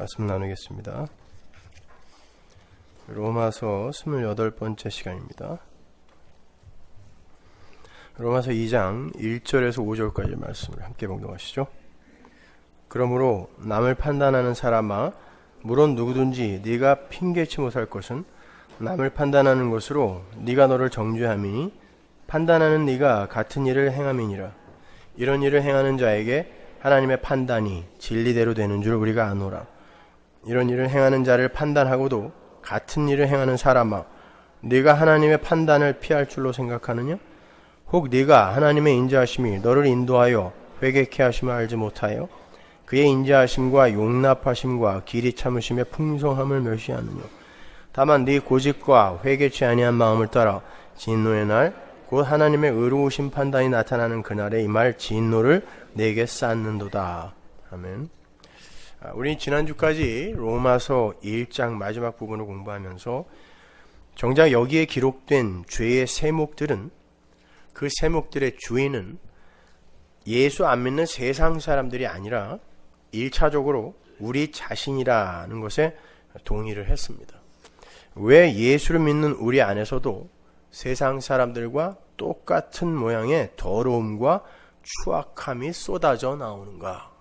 말씀 나누겠습니다. 로마서 28번째 시간입니다. 로마서 2장 1절에서 5절까지 말씀을 함께 봉독하시죠. 그러므로 남을 판단하는 사람아, 물론 누구든지 네가 핑계치 못할 것은 남을 판단하는 것으로 네가 너를 정죄함이니 판단하는 네가 같은 일을 행함이니라. 이런 일을 행하는 자에게 하나님의 판단이 진리대로 되는 줄 우리가 아노라. 이런 일을 행하는 자를 판단하고도 같은 일을 행하는 사람아, 네가 하나님의 판단을 피할 줄로 생각하느냐? 혹 네가 하나님의 인자하심이 너를 인도하여 회개케 하심을 알지 못하여 그의 인자하심과 용납하심과 길이 참으심의 풍성함을 멸시하느냐? 다만 네 고집과 회개치 아니한 마음을 따라 진노의 날 곧 하나님의 의로우신 판단이 나타나는 그날에 임할 진노를 내게 쌓는도다. 아멘. 우리 지난주까지 로마서 1장 마지막 부분을 공부하면서 정작 여기에 기록된 죄의 세목들은, 그 세목들의 주인은 예수 안 믿는 세상 사람들이 아니라 1차적으로 우리 자신이라는 것에 동의를 했습니다. 왜 예수를 믿는 우리 안에서도 세상 사람들과 똑같은 모양의 더러움과 추악함이 쏟아져 나오는가?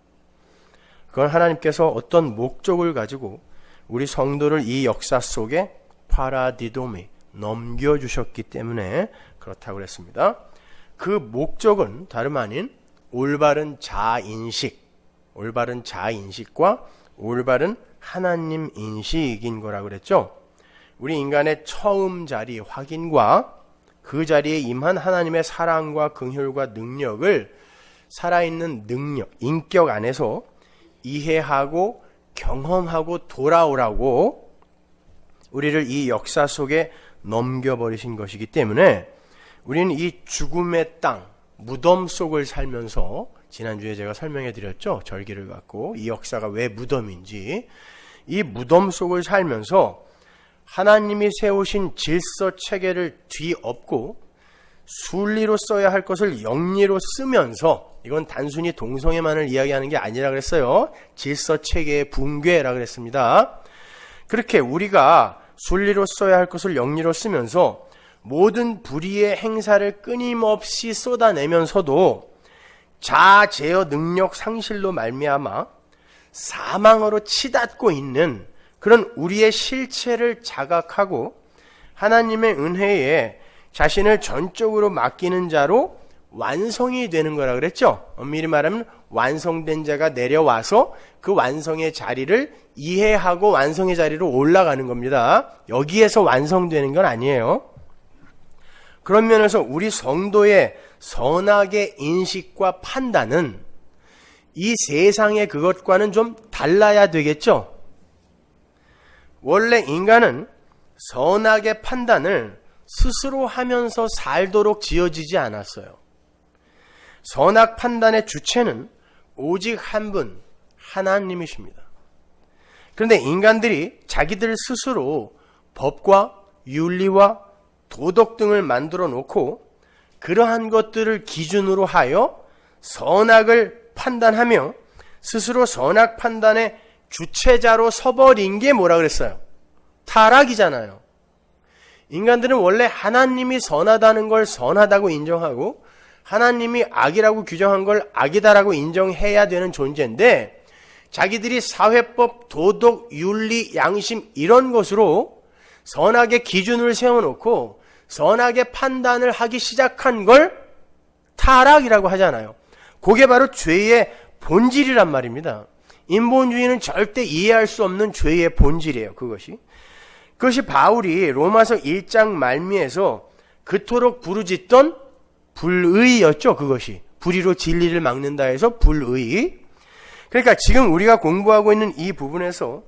그건 하나님께서 어떤 목적을 가지고 우리 성도를 이 역사 속에 파라디도미 넘겨주셨기 때문에 그렇다고 그랬습니다. 그 목적은 다름 아닌 올바른 자아인식과 올바른 하나님 인식인 거라고 그랬죠. 우리 인간의 처음 자리 확인과 그 자리에 임한 하나님의 사랑과 긍휼과 능력을 살아있는 능력, 인격 안에서 이해하고 경험하고 돌아오라고 우리를 이 역사 속에 넘겨버리신 것이기 때문에 우리는 이 죽음의 땅, 무덤 속을 살면서, 지난주에 제가 설명해 드렸죠. 절기를 갖고 이 역사가 왜 무덤인지, 이 무덤 속을 살면서 하나님이 세우신 질서 체계를 뒤엎고 순리로 써야 할 것을 영리로 쓰면서, 이건 단순히 동성애만을 이야기하는 게 아니라 그랬어요. 질서 체계의 붕괴라 그랬습니다. 그렇게 우리가 순리로 써야 할 것을 영리로 쓰면서 모든 불의의 행사를 끊임없이 쏟아내면서도 자아 제어 능력 상실로 말미암아 사망으로 치닫고 있는 그런 우리의 실체를 자각하고 하나님의 은혜에 자신을 전적으로 맡기는 자로 완성이 되는 거라 그랬죠. 엄밀히 말하면 완성된 자가 내려와서 그 완성의 자리를 이해하고 완성의 자리로 올라가는 겁니다. 여기에서 완성되는 건 아니에요. 그런 면에서 우리 성도의 선악의 인식과 판단은 이 세상의 그것과는 좀 달라야 되겠죠. 원래 인간은 선악의 판단을 스스로 하면서 살도록 지어지지 않았어요. 선악 판단의 주체는 오직 한 분, 하나님이십니다. 그런데 인간들이 자기들 스스로 법과 윤리와 도덕 등을 만들어 놓고 그러한 것들을 기준으로 하여 선악을 판단하며 스스로 선악 판단의 주체자로 서버린 게 뭐라 그랬어요? 타락이잖아요. 인간들은 원래 하나님이 선하다는 걸 선하다고 인정하고 하나님이 악이라고 규정한 걸 악이다라고 인정해야 되는 존재인데, 자기들이 사회법, 도덕, 윤리, 양심 이런 것으로 선악의 기준을 세워놓고 선악의 판단을 하기 시작한 걸 타락이라고 하잖아요. 그게 바로 죄의 본질이란 말입니다. 인본주의는 절대 이해할 수 없는 죄의 본질이에요. 그것이 바울이 로마서 1장 말미에서 그토록 부르짖던 불의였죠. 그것이 불의로 진리를 막는다 해서 불의. 그러니까 지금 우리가 공부하고 있는 이 부분에서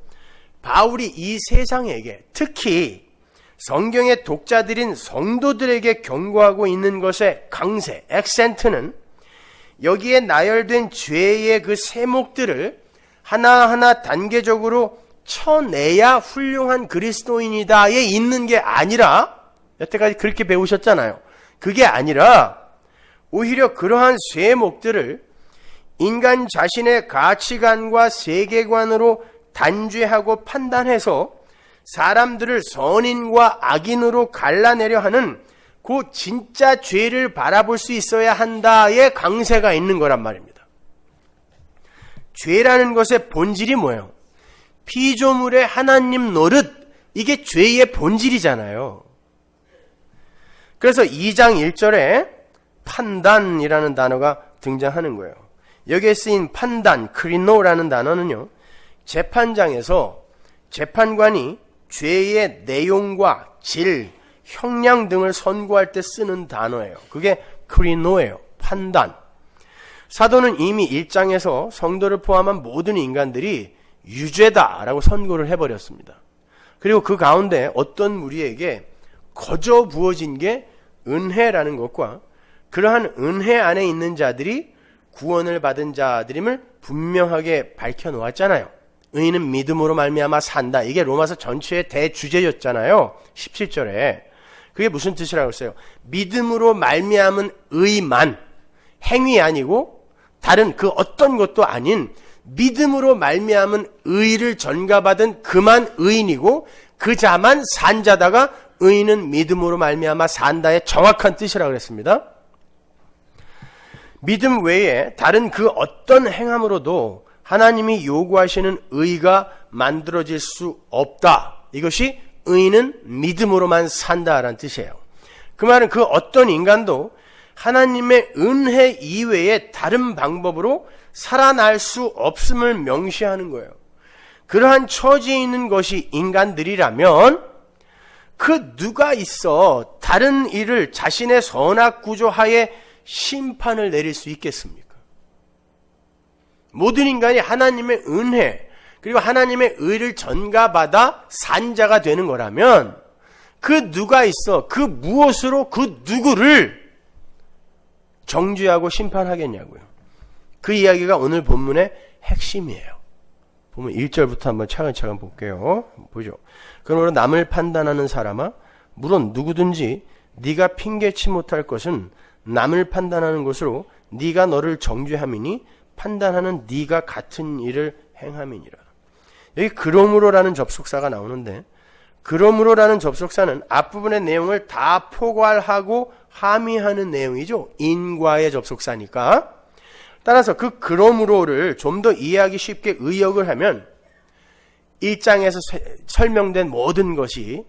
바울이 이 세상에게, 특히 성경의 독자들인 성도들에게 경고하고 있는 것의 강세, 액센트는 여기에 나열된 죄의 그 세목들을 하나하나 단계적으로 쳐내야 훌륭한 그리스도인이다에 있는 게 아니라, 여태까지 그렇게 배우셨잖아요. 그게 아니라 오히려 그러한 세목들을 인간 자신의 가치관과 세계관으로 단죄하고 판단해서 사람들을 선인과 악인으로 갈라내려 하는 그 진짜 죄를 바라볼 수 있어야 한다의 강세가 있는 거란 말입니다. 죄라는 것의 본질이 뭐예요? 피조물의 하나님 노릇, 이게 죄의 본질이잖아요. 그래서 2장 1절에 판단이라는 단어가 등장하는 거예요. 여기에 쓰인 판단, 크리노라는 단어는요, 재판장에서 재판관이 죄의 내용과 질, 형량 등을 선고할 때 쓰는 단어예요. 그게 크리노예요. 판단. 사도는 이미 1장에서 성도를 포함한 모든 인간들이 유죄다라고 선고를 해버렸습니다. 그리고 그 가운데 어떤 무리에게 거저 부어진 게 은혜라는 것과 그러한 은혜 안에 있는 자들이 구원을 받은 자들임을 분명하게 밝혀놓았잖아요. 의인은 믿음으로 말미암아 산다. 이게 로마서 전체의 대주제였잖아요. 17절에. 그게 무슨 뜻이라고 했어요? 믿음으로 말미암은 의만, 행위 아니고 다른 그 어떤 것도 아닌 믿음으로 말미암은 의를 전가받은 그만 의인이고 그 자만 산 자다가 의인은 믿음으로 말미암아 산다의 정확한 뜻이라고 그랬습니다. 믿음 외에 다른 그 어떤 행함으로도 하나님이 요구하시는 의가 만들어질 수 없다. 이것이 의인은 믿음으로만 산다라는 뜻이에요. 그 말은 그 어떤 인간도 하나님의 은혜 이외에 다른 방법으로 살아날 수 없음을 명시하는 거예요. 그러한 처지에 있는 것이 인간들이라면 그 누가 있어 다른 일을 자신의 선악 구조하에 심판을 내릴 수 있겠습니까? 모든 인간이 하나님의 은혜 그리고 하나님의 의를 전가받아 산 자가 되는 거라면 그 누가 있어 그 무엇으로 그 누구를 정죄하고 심판하겠냐고요. 그 이야기가 오늘 본문의 핵심이에요. 보면 1절부터 한번 차근차근 볼게요. 보죠. 그러므로 남을 판단하는 사람아 물론 누구든지 네가 핑계치 못할 것은 남을 판단하는 것으로 네가 너를 정죄함이니 판단하는 네가 같은 일을 행함이니라. 여기 그러므로라는 접속사가 나오는데 그러므로라는 접속사는 앞부분의 내용을 다 포괄하고 함의하는 내용이죠. 인과의 접속사니까. 따라서 그 그러므로를 좀 더 이해하기 쉽게 의역을 하면 1장에서 설명된 모든 것이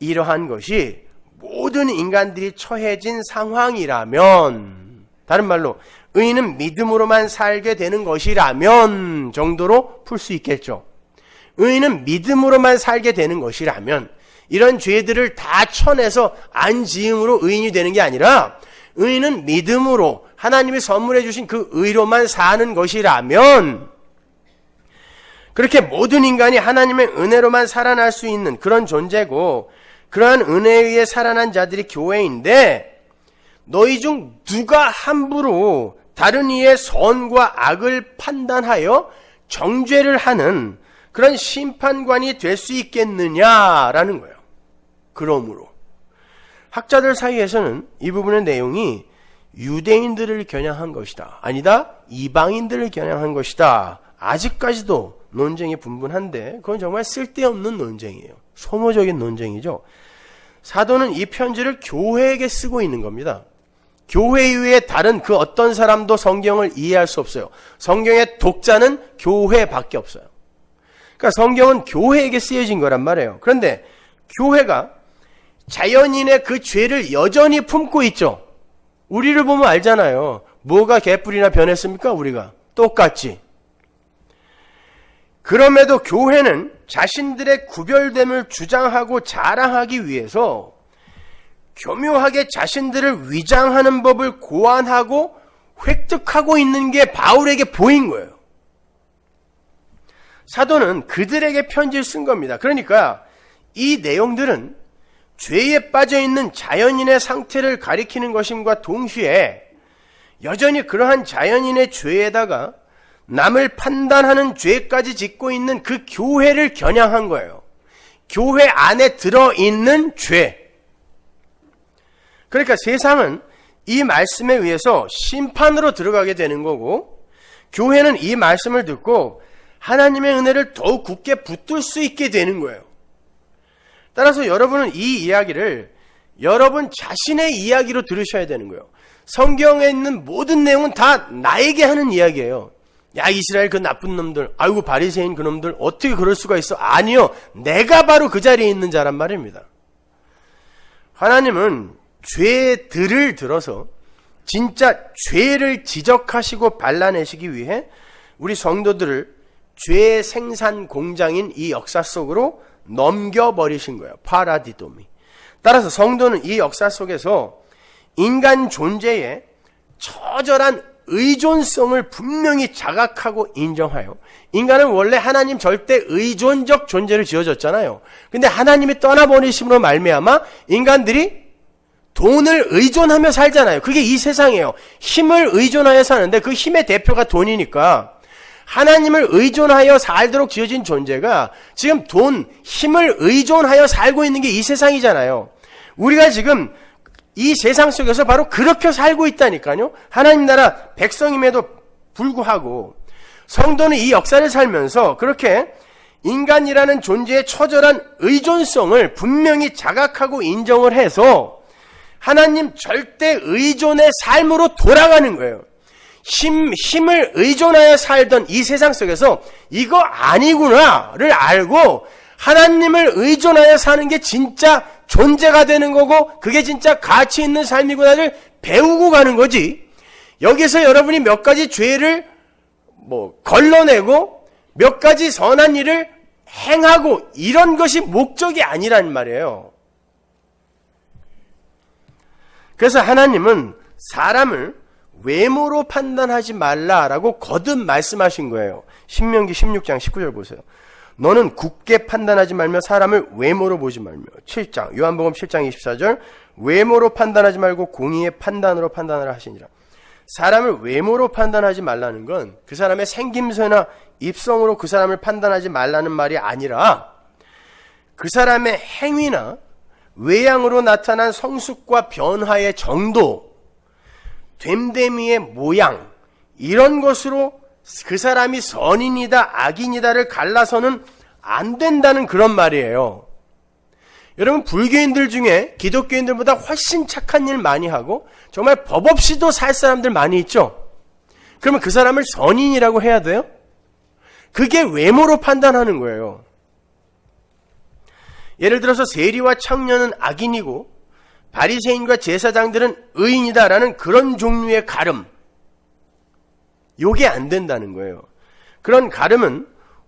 이러한 것이 모든 인간들이 처해진 상황이라면 다른 말로 의인은 믿음으로만 살게 되는 것이라면 정도로 풀 수 있겠죠. 의인은 믿음으로만 살게 되는 것이라면 이런 죄들을 다 쳐내서 안 지음으로 의인이 되는 게 아니라 의인은 믿음으로 하나님이 선물해 주신 그 의로만 사는 것이라면 그렇게 모든 인간이 하나님의 은혜로만 살아날 수 있는 그런 존재고 그러한 은혜에 의해 살아난 자들이 교회인데 너희 중 누가 함부로 다른 이의 선과 악을 판단하여 정죄를 하는 그런 심판관이 될 수 있겠느냐라는 거예요. 그러므로 학자들 사이에서는 이 부분의 내용이 유대인들을 겨냥한 것이다. 아니다. 이방인들을 겨냥한 것이다. 아직까지도 논쟁이 분분한데 그건 정말 쓸데없는 논쟁이에요. 소모적인 논쟁이죠. 사도는 이 편지를 교회에게 쓰고 있는 겁니다. 교회 이외에 다른 그 어떤 사람도 성경을 이해할 수 없어요. 성경의 독자는 교회밖에 없어요. 그러니까 성경은 교회에게 쓰여진 거란 말이에요. 그런데 교회가 자연인의 그 죄를 여전히 품고 있죠. 우리를 보면 알잖아요. 뭐가 개뿔이나 변했습니까? 우리가 똑같지. 그럼에도 교회는 자신들의 구별됨을 주장하고 자랑하기 위해서 교묘하게 자신들을 위장하는 법을 고안하고 획득하고 있는 게 바울에게 보인 거예요. 사도는 그들에게 편지를 쓴 겁니다. 그러니까 이 내용들은 죄에 빠져있는 자연인의 상태를 가리키는 것임과 동시에 여전히 그러한 자연인의 죄에다가 남을 판단하는 죄까지 짓고 있는 그 교회를 겨냥한 거예요. 교회 안에 들어있는 죄. 그러니까 세상은 이 말씀에 의해서 심판으로 들어가게 되는 거고 교회는 이 말씀을 듣고 하나님의 은혜를 더욱 굳게 붙들 수 있게 되는 거예요. 따라서 여러분은 이 이야기를 여러분 자신의 이야기로 들으셔야 되는 거예요. 성경에 있는 모든 내용은 다 나에게 하는 이야기예요. 야, 이스라엘 그 나쁜 놈들, 아이고 바리새인 그 놈들 어떻게 그럴 수가 있어? 아니요, 내가 바로 그 자리에 있는 자란 말입니다. 하나님은 죄들을 들어서 진짜 죄를 지적하시고 발라내시기 위해 우리 성도들을 죄의 생산 공장인 이 역사 속으로 넘겨버리신 거예요. 파라디도미. 따라서 성도는 이 역사 속에서 인간 존재의 처절한 의존성을 분명히 자각하고 인정하여, 인간은 원래 하나님 절대 의존적 존재로 지어졌잖아요. 근데 하나님이 떠나버리심으로 말미암아 인간들이 돈을 의존하며 살잖아요. 그게 이 세상이에요. 힘을 의존하여 사는데 그 힘의 대표가 돈이니까 하나님을 의존하여 살도록 지어진 존재가 지금 돈, 힘을 의존하여 살고 있는 게 이 세상이잖아요. 우리가 지금 이 세상 속에서 바로 그렇게 살고 있다니까요. 하나님 나라 백성임에도 불구하고 성도는 이 역사를 살면서 그렇게 인간이라는 존재의 처절한 의존성을 분명히 자각하고 인정을 해서 하나님 절대 의존의 삶으로 돌아가는 거예요. 힘을 의존하여 살던 이 세상 속에서 이거 아니구나를 알고 하나님을 의존하여 사는 게 진짜 존재가 되는 거고 그게 진짜 가치 있는 삶이구나를 배우고 가는 거지. 여기서 여러분이 몇 가지 죄를 걸러내고 몇 가지 선한 일을 행하고 이런 것이 목적이 아니란 말이에요. 그래서 하나님은 사람을 외모로 판단하지 말라라고 거듭 말씀하신 거예요. 신명기 16장 19절 보세요. 너는 굳게 판단하지 말며 사람을 외모로 보지 말며. 7장 요한복음 7장 24절 외모로 판단하지 말고 공의의 판단으로 판단하라 하시니라. 사람을 외모로 판단하지 말라는 건 그 사람의 생김새나 입성으로 그 사람을 판단하지 말라는 말이 아니라 그 사람의 행위나 외양으로 나타난 성숙과 변화의 정도, 됨됨이의 모양, 이런 것으로 그 사람이 선인이다 악인이다를 갈라서는 안 된다는 그런 말이에요. 여러분, 불교인들 중에 기독교인들보다 훨씬 착한 일 많이 하고 정말 법 없이도 살 사람들 많이 있죠. 그러면 그 사람을 선인이라고 해야 돼요? 그게 외모로 판단하는 거예요. 예를 들어서 세리와 청년은 악인이고 바리새인과 제사장들은 의인이다라는 그런 종류의 가름, 요게 안 된다는 거예요. 그런 가름은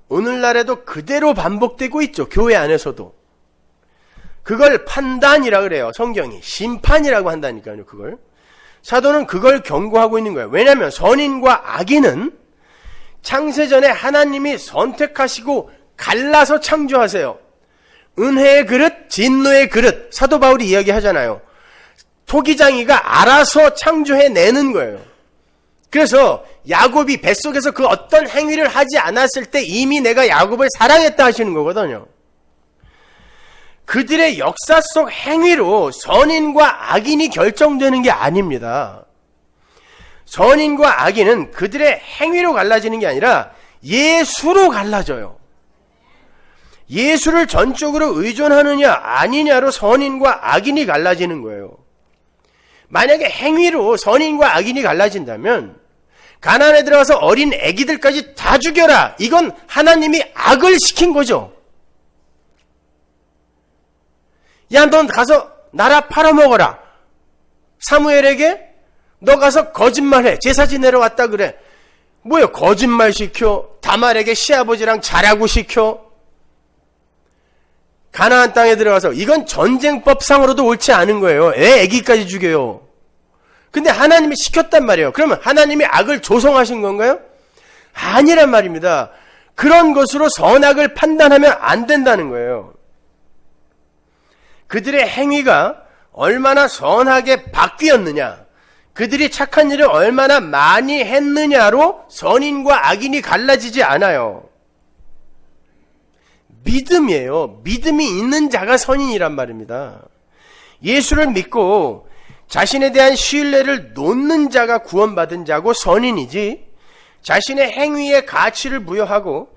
오늘날에도 그대로 반복되고 있죠. 교회 안에서도. 그걸 판단이라 그래요. 성경이. 심판이라고 한다니까요. 그걸. 사도는 그걸 경고하고 있는 거예요. 왜냐하면 선인과 악인은 창세전에 하나님이 선택하시고 갈라서 창조하세요. 은혜의 그릇, 진노의 그릇. 사도 바울이 이야기하잖아요. 토기장이가 알아서 창조해내는 거예요. 그래서 야곱이 뱃속에서 그 어떤 행위를 하지 않았을 때 이미 내가 야곱을 사랑했다 하시는 거거든요. 그들의 역사 속 행위로 선인과 악인이 결정되는 게 아닙니다. 선인과 악인은 그들의 행위로 갈라지는 게 아니라 예수로 갈라져요. 예수를 전적으로 의존하느냐 아니냐로 선인과 악인이 갈라지는 거예요. 만약에 행위로 선인과 악인이 갈라진다면 가나안에 들어가서 어린 아기들까지 다 죽여라. 이건 하나님이 악을 시킨 거죠. 야, 넌 가서 나라 팔아먹어라. 사무엘에게 너 가서 거짓말해. 제사 지내러 왔다 그래. 뭐야, 거짓말 시켜. 다말에게 시아버지랑 자라고 시켜. 가나안 땅에 들어가서 이건 전쟁법상으로도 옳지 않은 거예요. 애기까지 죽여요. 근데 하나님이 시켰단 말이에요. 그러면 하나님이 악을 조성하신 건가요? 아니란 말입니다. 그런 것으로 선악을 판단하면 안 된다는 거예요. 그들의 행위가 얼마나 선하게 바뀌었느냐, 그들이 착한 일을 얼마나 많이 했느냐로 선인과 악인이 갈라지지 않아요. 믿음이에요. 믿음이 있는 자가 선인이란 말입니다. 예수를 믿고 자신에 대한 신뢰를 놓는 자가 구원받은 자고 선인이지, 자신의 행위에 가치를 부여하고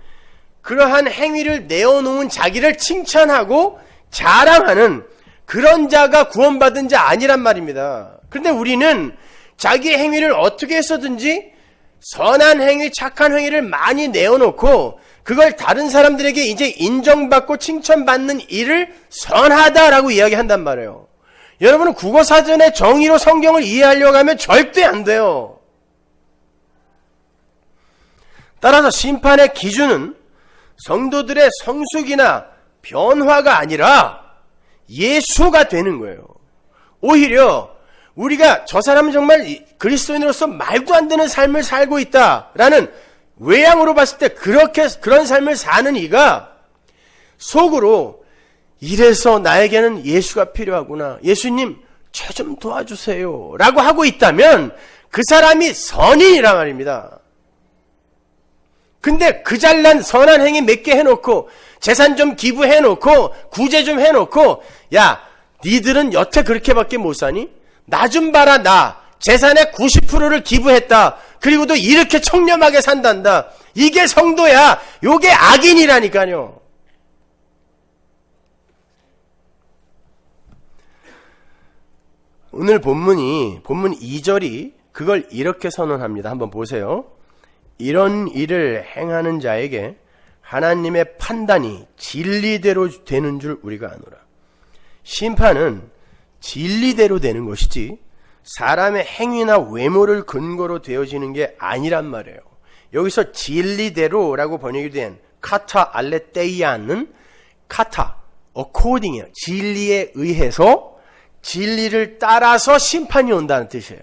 그러한 행위를 내어놓은 자기를 칭찬하고 자랑하는 그런 자가 구원받은 자 아니란 말입니다. 그런데 우리는 자기의 행위를 어떻게 해서든지 선한 행위, 착한 행위를 많이 내어놓고 그걸 다른 사람들에게 이제 인정받고 칭찬받는 일을 선하다라고 이야기한단 말이에요. 여러분은 국어사전의 정의로 성경을 이해하려고 하면 절대 안 돼요. 따라서 심판의 기준은 성도들의 성숙이나 변화가 아니라 예수가 되는 거예요. 오히려 우리가 저 사람은 정말 그리스도인으로서 말도 안 되는 삶을 살고 있다라는 외향으로 봤을 때 그런 삶을 사는 이가 속으로 이래서 나에게는 예수가 필요하구나. 예수님 저 좀 도와주세요 라고 하고 있다면 그 사람이 선인이란 말입니다. 근데 그 잘난 선한 행위 몇 개 해놓고 재산 좀 기부해놓고 구제 좀 해놓고 야 니들은 여태 그렇게밖에 못 사니? 나 좀 봐라 나 재산의 90%를 기부했다. 그리고도 이렇게 청렴하게 산단다. 이게 성도야. 요게 악인이라니까요. 오늘 본문 2절이 그걸 이렇게 선언합니다. 한번 보세요. 이런 일을 행하는 자에게 하나님의 판단이 진리대로 되는 줄 우리가 아노라. 심판은 진리대로 되는 것이지 사람의 행위나 외모를 근거로 되어지는 게 아니란 말이에요. 여기서 진리대로라고 번역이 된 카타 알레테이아는 카타, according이에요. 진리에 의해서 진리를 따라서 심판이 온다는 뜻이에요.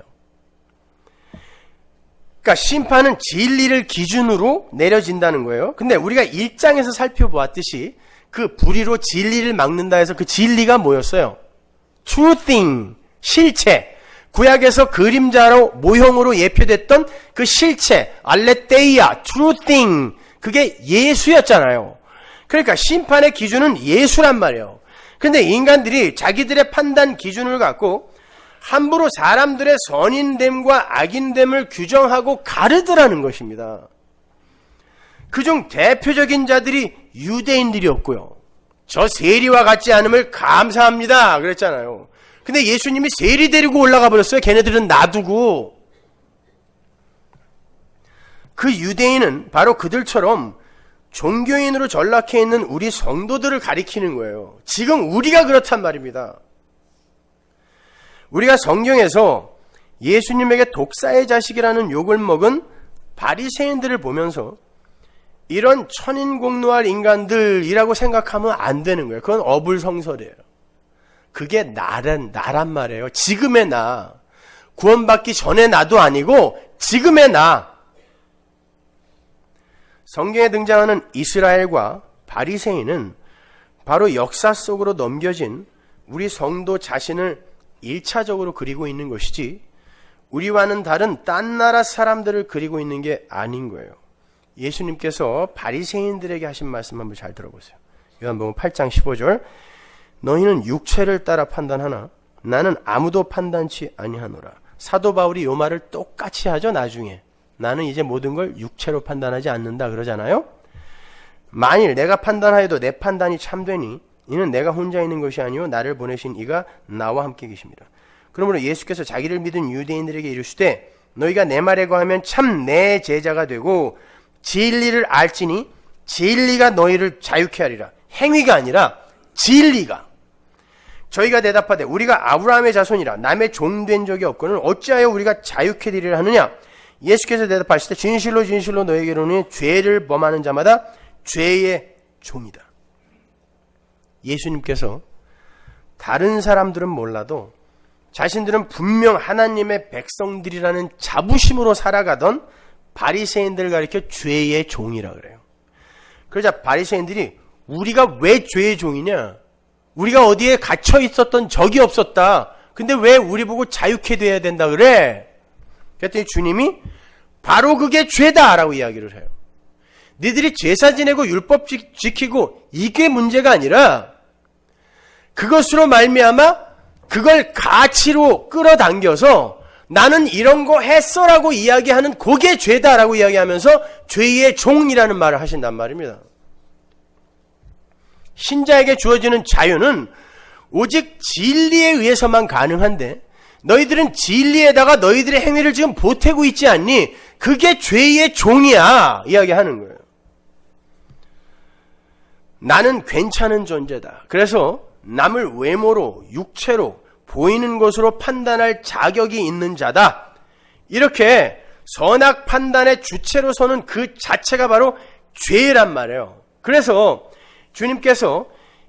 그러니까 심판은 진리를 기준으로 내려진다는 거예요. 근데 우리가 1장에서 살펴보았듯이 그 불의로 진리를 막는다 해서 그 진리가 뭐였어요? True thing, 실체. 구약에서 그림자로 모형으로 예표됐던 그 실체, 알레테이아, true thing. 그게 예수였잖아요. 그러니까 심판의 기준은 예수란 말이에요. 근데 인간들이 자기들의 판단 기준을 갖고 함부로 사람들의 선인됨과 악인됨을 규정하고 가르더라는 것입니다. 그중 대표적인 자들이 유대인들이었고요. 저 세리와 같지 않음을 감사합니다 그랬잖아요. 근데 예수님이 세리 데리고 올라가 버렸어요. 걔네들은 놔두고. 그 유대인은 바로 그들처럼 종교인으로 전락해 있는 우리 성도들을 가리키는 거예요. 지금 우리가 그렇단 말입니다. 우리가 성경에서 예수님에게 독사의 자식이라는 욕을 먹은 바리새인들을 보면서 이런 천인공노할 인간들이라고 생각하면 안 되는 거예요. 그건 어불성설이에요. 그게 나란 말이에요. 지금의 나. 구원받기 전의 나도 아니고 지금의 나. 성경에 등장하는 이스라엘과 바리새인은 바로 역사 속으로 넘겨진 우리 성도 자신을 1차적으로 그리고 있는 것이지 우리와는 다른 딴 나라 사람들을 그리고 있는 게 아닌 거예요. 예수님께서 바리새인들에게 하신 말씀 한번 잘 들어보세요. 요한복음 8장 15절 너희는 육체를 따라 판단하나 나는 아무도 판단치 아니하노라. 사도 바울이 요 말을 똑같이 하죠. 나중에 나는 이제 모든 걸 육체로 판단하지 않는다 그러잖아요. 만일 내가 판단하여도 내 판단이 참되니 이는 내가 혼자 있는 것이 아니요 나를 보내신 이가 나와 함께 계십니다. 그러므로 예수께서 자기를 믿은 유대인들에게 이르시되 너희가 내 말에 거하면 참 내 제자가 되고 진리를 알지니 진리가 너희를 자유케 하리라. 행위가 아니라 진리가. 저희가 대답하되 우리가 아브라함의 자손이라 남의 종된 적이 없거늘 어찌하여 우리가 자유케 되리라 하느냐. 예수께서 대답하시되 진실로 진실로 너희에게 이르노니 죄를 범하는 자마다 죄의 종이다. 예수님께서 다른 사람들은 몰라도 자신들은 분명 하나님의 백성들이라는 자부심으로 살아가던 바리새인들을 가리켜 죄의 종이라 그래요. 그러자 바리새인들이 우리가 왜 죄의 종이냐? 우리가 어디에 갇혀 있었던 적이 없었다. 근데 왜 우리 보고 자유케 돼야 된다 그래? 그랬더니 주님이 바로 그게 죄다라고 이야기를 해요. 니들이 제사 지내고 율법 지키고 이게 문제가 아니라 그것으로 말미암아 그걸 가치로 끌어당겨서 나는 이런 거 했어라고 이야기하는 그게 죄다라고 이야기하면서 죄의 종이라는 말을 하신단 말입니다. 신자에게 주어지는 자유는 오직 진리에 의해서만 가능한데 너희들은 진리에다가 너희들의 행위를 지금 보태고 있지 않니? 그게 죄의 종이야 이야기하는 거예요. 나는 괜찮은 존재다. 그래서 남을 외모로 육체로 보이는 것으로 판단할 자격이 있는 자다. 이렇게 선악 판단의 주체로 서는 그 자체가 바로 죄란 말이에요. 그래서 주님께서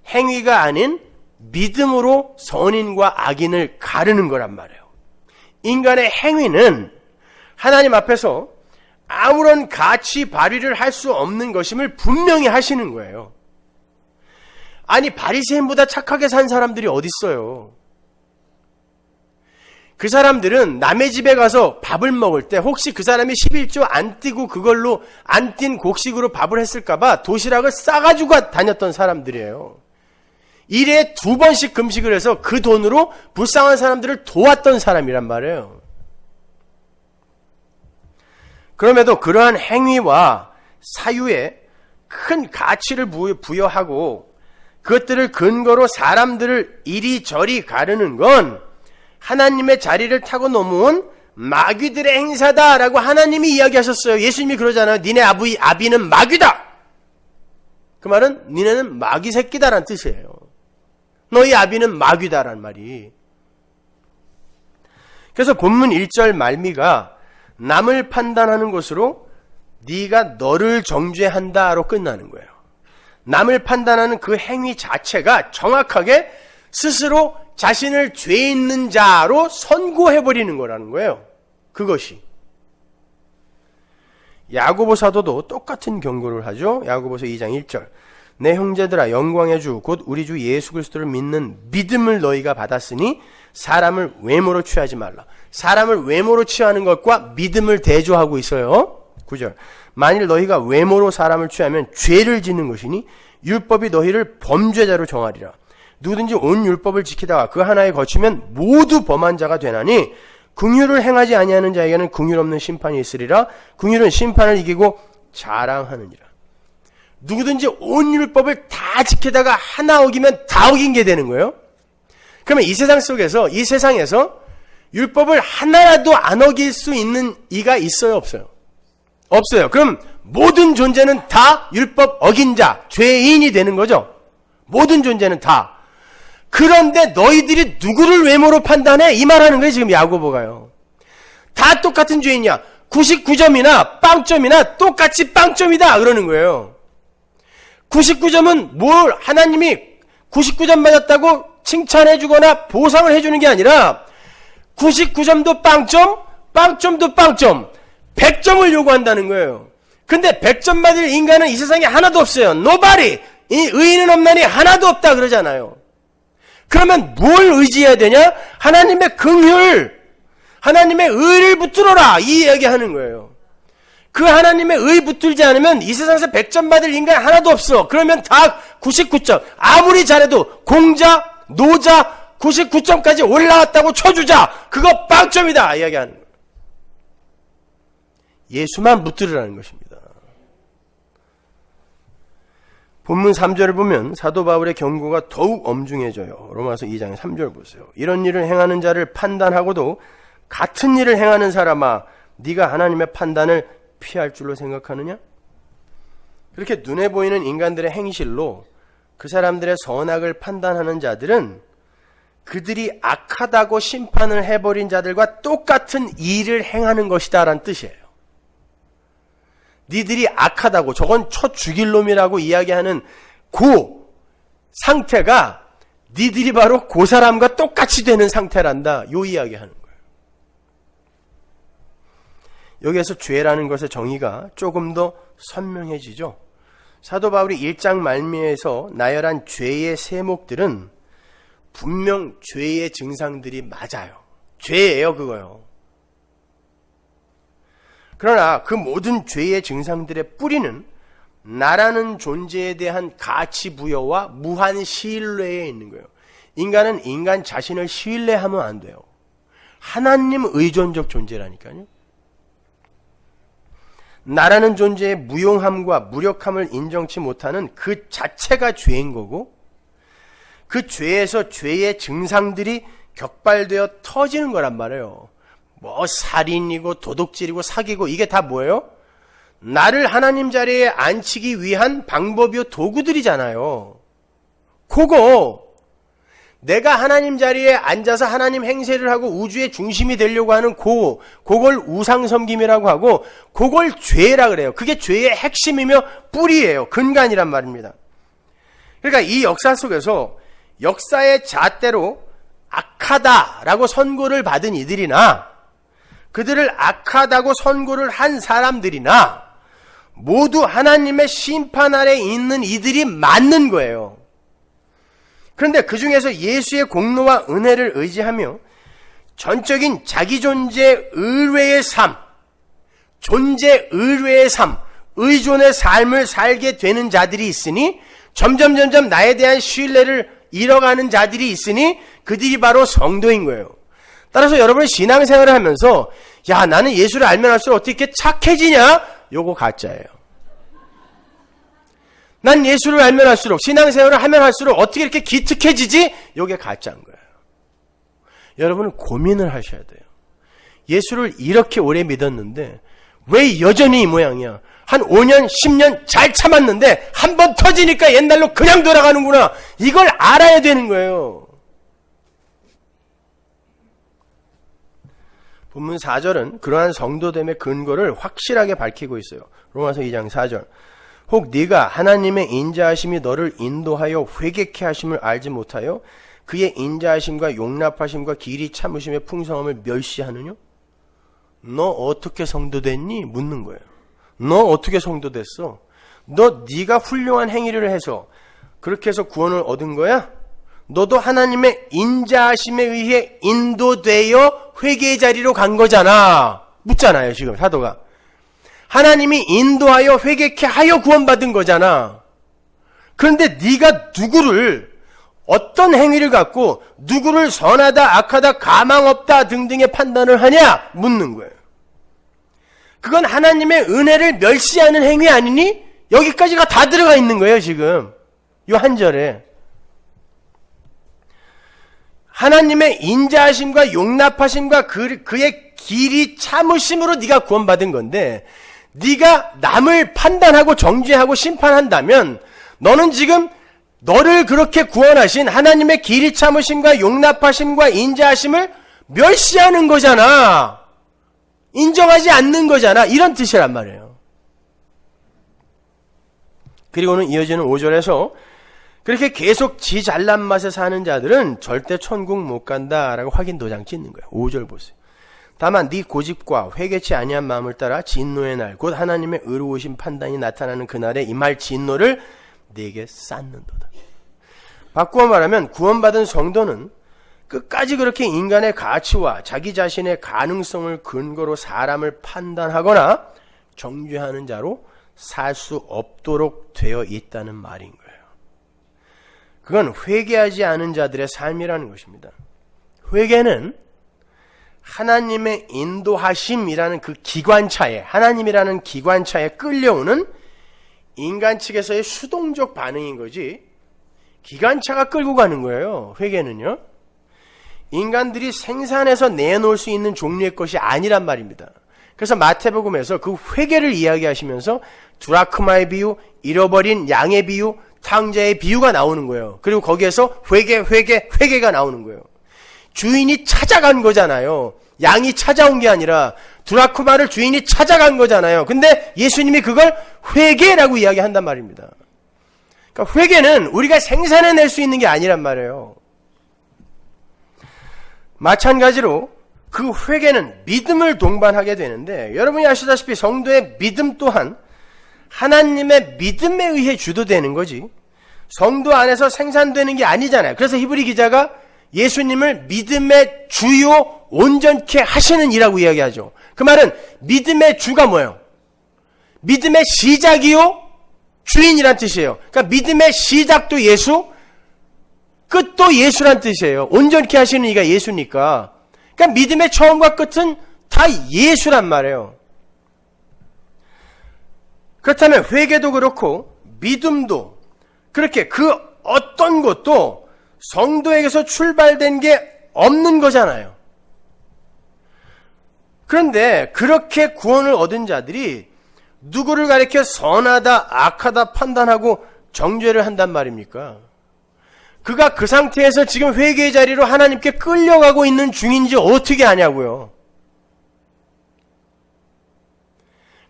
행위가 아닌 믿음으로 선인과 악인을 가르는 거란 말이에요. 인간의 행위는 하나님 앞에서 아무런 가치 발휘를 할 수 없는 것임을 분명히 하시는 거예요. 아니 바리새인보다 착하게 산 사람들이 어디 있어요? 그 사람들은 남의 집에 가서 밥을 먹을 때 혹시 그 사람이 11조 안 띄고 그걸로 안 띈 곡식으로 밥을 했을까봐 도시락을 싸가지고 다녔던 사람들이에요. 일에 2번씩 금식을 해서 그 돈으로 불쌍한 사람들을 도왔던 사람이란 말이에요. 그럼에도 그러한 행위와 사유에 큰 가치를 부여하고 그것들을 근거로 사람들을 이리저리 가르는 건 하나님의 자리를 타고 넘어온 마귀들의 행사다라고 하나님이 이야기하셨어요. 예수님이 그러잖아요. 니네 아비는 마귀다. 그 말은 니네는 마귀 새끼다라는 뜻이에요. 너희 아비는 마귀다라는 말이. 그래서 본문 1절 말미가 남을 판단하는 것으로 네가 너를 정죄한다로 끝나는 거예요. 남을 판단하는 그 행위 자체가 정확하게 스스로 자신을 죄 있는 자로 선고해버리는 거라는 거예요. 그것이. 야고보 사도도 똑같은 경고를 하죠. 야고보서 2장 1절. 내 형제들아 영광의 주 곧 우리 주 예수 그리스도를 믿는 믿음을 너희가 받았으니 사람을 외모로 취하지 말라. 사람을 외모로 취하는 것과 믿음을 대조하고 있어요. 9절. 만일 너희가 외모로 사람을 취하면 죄를 짓는 것이니 율법이 너희를 범죄자로 정하리라. 누구든지 온 율법을 지키다가 그 하나에 거치면 모두 범한 자가 되나니 긍휼을 행하지 아니하는 자에게는 긍휼 없는 심판이 있으리라. 긍휼은 심판을 이기고 자랑하느니라. 누구든지 온 율법을 다 지키다가 하나 어기면 다 어긴 게 되는 거예요. 그러면 이 세상 속에서 이 세상에서 율법을 하나라도 안 어길 수 있는 이가 있어요 없어요? 없어요. 그럼 모든 존재는 다 율법 어긴 자, 죄인이 되는 거죠. 모든 존재는 다. 그런데 너희들이 누구를 외모로 판단해? 이 말하는 거예요 지금 야고보가요. 다 똑같은 죄인이야. 99점이나 빵점이나 똑같이 빵점이다 그러는 거예요. 99점은 뭘 하나님이 99점 맞았다고 칭찬해 주거나 보상을 해주는 게 아니라 99점도 빵점, 빵점도 빵점, 100점을 요구한다는 거예요. 근데 100점 받을 인간은 이 세상에 하나도 없어요. Nobody. 이 의인은 없나니 하나도 없다 그러잖아요. 그러면 뭘 의지해야 되냐? 하나님의 긍휼, 하나님의 의를 붙들어라 이 이야기하는 거예요. 그 하나님의 의 붙들지 않으면 이 세상에서 100점 받을 인간 하나도 없어. 그러면 다 99점. 아무리 잘해도 공자, 노자 99점까지 올라왔다고 쳐주자. 그거 빵점이다 이야기하는 거예요. 예수만 붙들으라는 것입니다. 본문 3절을 보면 사도 바울의 경고가 더욱 엄중해져요. 로마서 2장 3절 보세요. 이런 일을 행하는 자를 판단하고도 같은 일을 행하는 사람아 네가 하나님의 판단을 피할 줄로 생각하느냐? 그렇게 눈에 보이는 인간들의 행실로 그 사람들의 선악을 판단하는 자들은 그들이 악하다고 심판을 해버린 자들과 똑같은 일을 행하는 것이다 라는 뜻이에요. 니들이 악하다고 저건 쳐 죽일 놈이라고 이야기하는 그 상태가 니들이 바로 그 사람과 똑같이 되는 상태란다. 요 이야기하는 거예요. 여기에서 죄라는 것의 정의가 조금 더 선명해지죠. 사도 바울이 1장 말미에서 나열한 죄의 세목들은 분명 죄의 증상들이 맞아요. 죄예요 그거요. 그러나 그 모든 죄의 증상들의 뿌리는 나라는 존재에 대한 가치 부여와 무한 신뢰에 있는 거예요. 인간은 인간 자신을 신뢰하면 안 돼요. 하나님 의존적 존재라니까요. 나라는 존재의 무용함과 무력함을 인정치 못하는 그 자체가 죄인 거고, 그 죄에서 죄의 증상들이 격발되어 터지는 거란 말이에요. 뭐 살인이고 도둑질이고 사기고, 이게 다 뭐예요? 나를 하나님 자리에 앉히기 위한 방법이요 도구들이잖아요. 그거 내가 하나님 자리에 앉아서 하나님 행세를 하고 우주의 중심이 되려고 하는 그걸 우상섬김이라고 하고, 그걸 죄라 그래요. 그게 죄의 핵심이며 뿌리예요. 근간이란 말입니다. 그러니까 이 역사 속에서 역사의 잣대로 악하다라고 선고를 받은 이들이나, 그들을 악하다고 선고를 한 사람들이나 모두 하나님의 심판 아래 있는 이들이 맞는 거예요. 그런데 그 중에서 예수의 공로와 은혜를 의지하며 전적인 자기 존재 의뢰의 삶, 존재 의뢰의 삶, 의존의 삶을 살게 되는 자들이 있으니, 점점 나에 대한 신뢰를 잃어가는 자들이 있으니 그들이 바로 성도인 거예요. 따라서 여러분이 신앙생활을 하면서 야, 나는 예수를 알면 알수록 어떻게 이렇게 착해지냐? 요거 가짜예요. 난 예수를 알면 할수록, 신앙생활을 하면 할수록 어떻게 이렇게 기특해지지? 요게 가짜인 거예요. 여러분은 고민을 하셔야 돼요. 예수를 이렇게 오래 믿었는데 왜 여전히 이 모양이야? 한 5년, 10년 잘 참았는데 한 번 터지니까 옛날로 그냥 돌아가는구나. 이걸 알아야 되는 거예요. 본문 4절은 그러한 성도됨의 근거를 확실하게 밝히고 있어요. 로마서 2장 4절. 혹 네가 하나님의 인자하심이 너를 인도하여 회개케 하심을 알지 못하여 그의 인자하심과 용납하심과 길이 참으심의 풍성함을 멸시하느냐? 너 어떻게 성도 됐니? 묻는 거예요. 너 어떻게 성도 됐어? 네가 훌륭한 행위를 해서 그렇게 해서 구원을 얻은 거야? 너도 하나님의 인자하심에 의해 인도되어 회개의 자리로 간 거잖아. 묻잖아요, 지금 사도가. 하나님이 인도하여 회개케 하여 구원받은 거잖아. 그런데 네가 누구를, 어떤 행위를 갖고 누구를 선하다, 악하다, 가망 없다 등등의 판단을 하냐? 묻는 거예요. 그건 하나님의 은혜를 멸시하는 행위 아니니? 여기까지가 다 들어가 있는 거예요, 지금. 이 한 절에. 하나님의 인자하심과 용납하심과 그의 길이 참으심으로 네가 구원받은 건데, 네가 남을 판단하고 정죄하고 심판한다면 너는 지금 너를 그렇게 구원하신 하나님의 길이 참으심과 용납하심과 인자하심을 멸시하는 거잖아. 인정하지 않는 거잖아. 이런 뜻이란 말이에요. 그리고는 이어지는 5절에서 그렇게 계속 지 잘난 맛에 사는 자들은 절대 천국 못 간다라고 확인 도장 찍는 거예요. 5절 보세요. 다만 네 고집과 회개치 아니한 마음을 따라 진노의 날, 곧 하나님의 의로우신 판단이 나타나는 그날에 임할 진노를 네게 쌓는도다. 바꾸어 말하면 구원받은 성도는 끝까지 그렇게 인간의 가치와 자기 자신의 가능성을 근거로 사람을 판단하거나 정죄하는 자로 살 수 없도록 되어 있다는 말인 거예요. 그건 회개하지 않은 자들의 삶이라는 것입니다. 회개는 하나님의 인도하심이라는 그 기관차에, 하나님이라는 기관차에 끌려오는 인간 측에서의 수동적 반응인 거지, 기관차가 끌고 가는 거예요. 회개는요. 인간들이 생산해서 내놓을 수 있는 종류의 것이 아니란 말입니다. 그래서 마태복음에서 그 회개를 이야기하시면서 두라크마의 비유, 잃어버린 양의 비유, 탕자의 비유가 나오는 거예요. 그리고 거기에서 회개가 나오는 거예요. 주인이 찾아간 거잖아요. 양이 찾아온 게 아니라 두라크마를 주인이 찾아간 거잖아요. 근데 예수님이 그걸 회개라고 이야기한단 말입니다. 그러니까 회개는 우리가 생산해낼 수 있는 게 아니란 말이에요. 마찬가지로 그 회개는 믿음을 동반하게 되는데, 여러분이 아시다시피 성도의 믿음 또한 하나님의 믿음에 의해 주도되는 거지 성도 안에서 생산되는 게 아니잖아요. 그래서 히브리 기자가 예수님을 믿음의 주요 온전케 하시는 이라고 이야기하죠. 그 말은 믿음의 주가 뭐예요? 믿음의 시작이요 주인이란 뜻이에요. 그러니까 믿음의 시작도 예수, 끝도 예수란 뜻이에요. 온전케 하시는 이가 예수니까. 그러니까 믿음의 처음과 끝은 다 예수란 말이에요. 그렇다면 회개도 그렇고 믿음도 그렇게 그 어떤 것도 성도에게서 출발된 게 없는 거잖아요. 그런데 그렇게 구원을 얻은 자들이 누구를 가리켜 선하다, 악하다 판단하고 정죄를 한단 말입니까? 그가 그 상태에서 지금 회개의 자리로 하나님께 끌려가고 있는 중인지 어떻게 아냐고요.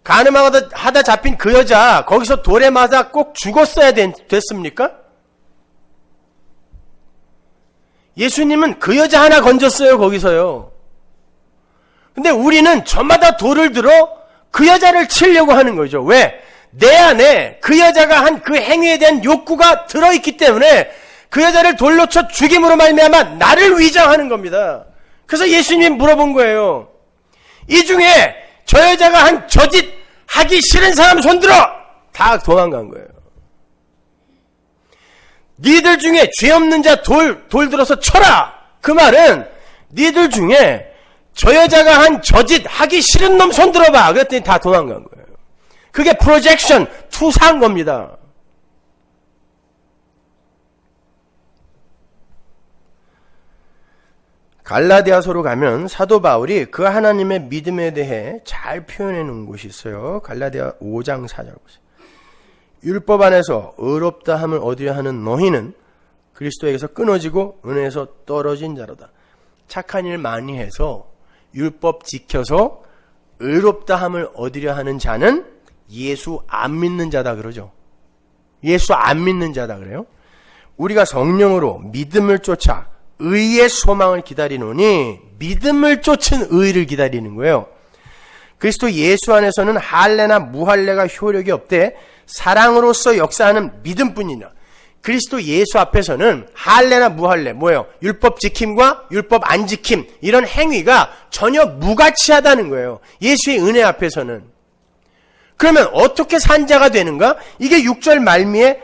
가늠하다 잡힌 그 여자 거기서 돌에 맞아 꼭 죽었어야 됐습니까? 예수님은 그 여자 하나 건졌어요. 거기서요. 근데 우리는 저마다 돌을 들어 그 여자를 치려고 하는 거죠. 왜? 내 안에 그 여자가 한 그 행위에 대한 욕구가 들어있기 때문에 그 여자를 돌로 쳐 죽임으로 말미암아 나를 위장하는 겁니다. 그래서 예수님이 물어본 거예요. 이 중에 저 여자가 한 저 짓 하기 싫은 사람 손들어! 다 도망간 거예요. 니들 중에 죄 없는 자 돌 들어서 쳐라! 그 말은 니들 중에 저 여자가 한 저 짓 하기 싫은 놈 손들어봐! 그랬더니 다 도망간 거예요. 그게 프로젝션, 투사한 겁니다. 갈라디아서로 가면 사도 바울이 그 하나님의 믿음에 대해 잘 표현해 놓은 곳이 있어요. 갈라디아 5장 4절 보세요. 율법 안에서 의롭다 함을 얻으려 하는 너희는 그리스도에게서 끊어지고 은혜에서 떨어진 자로다. 착한 일 많이 해서 율법 지켜서 의롭다 함을 얻으려 하는 자는 예수 안 믿는 자다 그러죠. 예수 안 믿는 자다 그래요. 우리가 성령으로 믿음을 쫓아 의의 소망을 기다리노니 믿음을 쫓은 의를 기다리는 거예요. 그리스도 예수 안에서는 할례나 무할례가 효력이 없되 사랑으로서 역사하는 믿음뿐이냐. 그리스도 예수 앞에서는 할례나 무할례 뭐예요? 율법 지킴과 율법 안 지킴 이런 행위가 전혀 무가치하다는 거예요. 예수의 은혜 앞에서는. 그러면 어떻게 산 자가 되는가? 이게 6절 말미에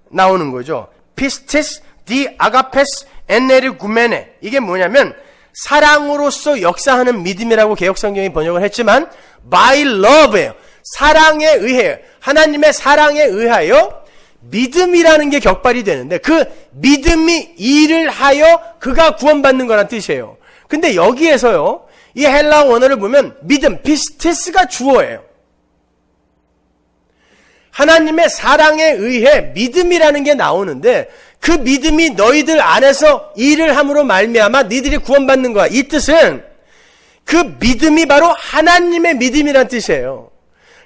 나오는 거죠. 피스티스 디 아가페스 엔네르 구메네. 이게 뭐냐면 사랑으로서 역사하는 믿음이라고 개역성경이 번역을 했지만 by love예요. 사랑에 의해 하나님의 사랑에 의하여 믿음이라는 게 격발이 되는데 그 믿음이 일을 하여 그가 구원받는 거란 뜻이에요. 근데 여기에서요 이 헬라어 원어를 보면 믿음, 피스티스가 주어예요. 하나님의 사랑에 의해 믿음이라는 게 나오는데 그 믿음이 너희들 안에서 일을 함으로 말미암아 너희들이 구원받는 거야. 이 뜻은 그 믿음이 바로 하나님의 믿음이란 뜻이에요.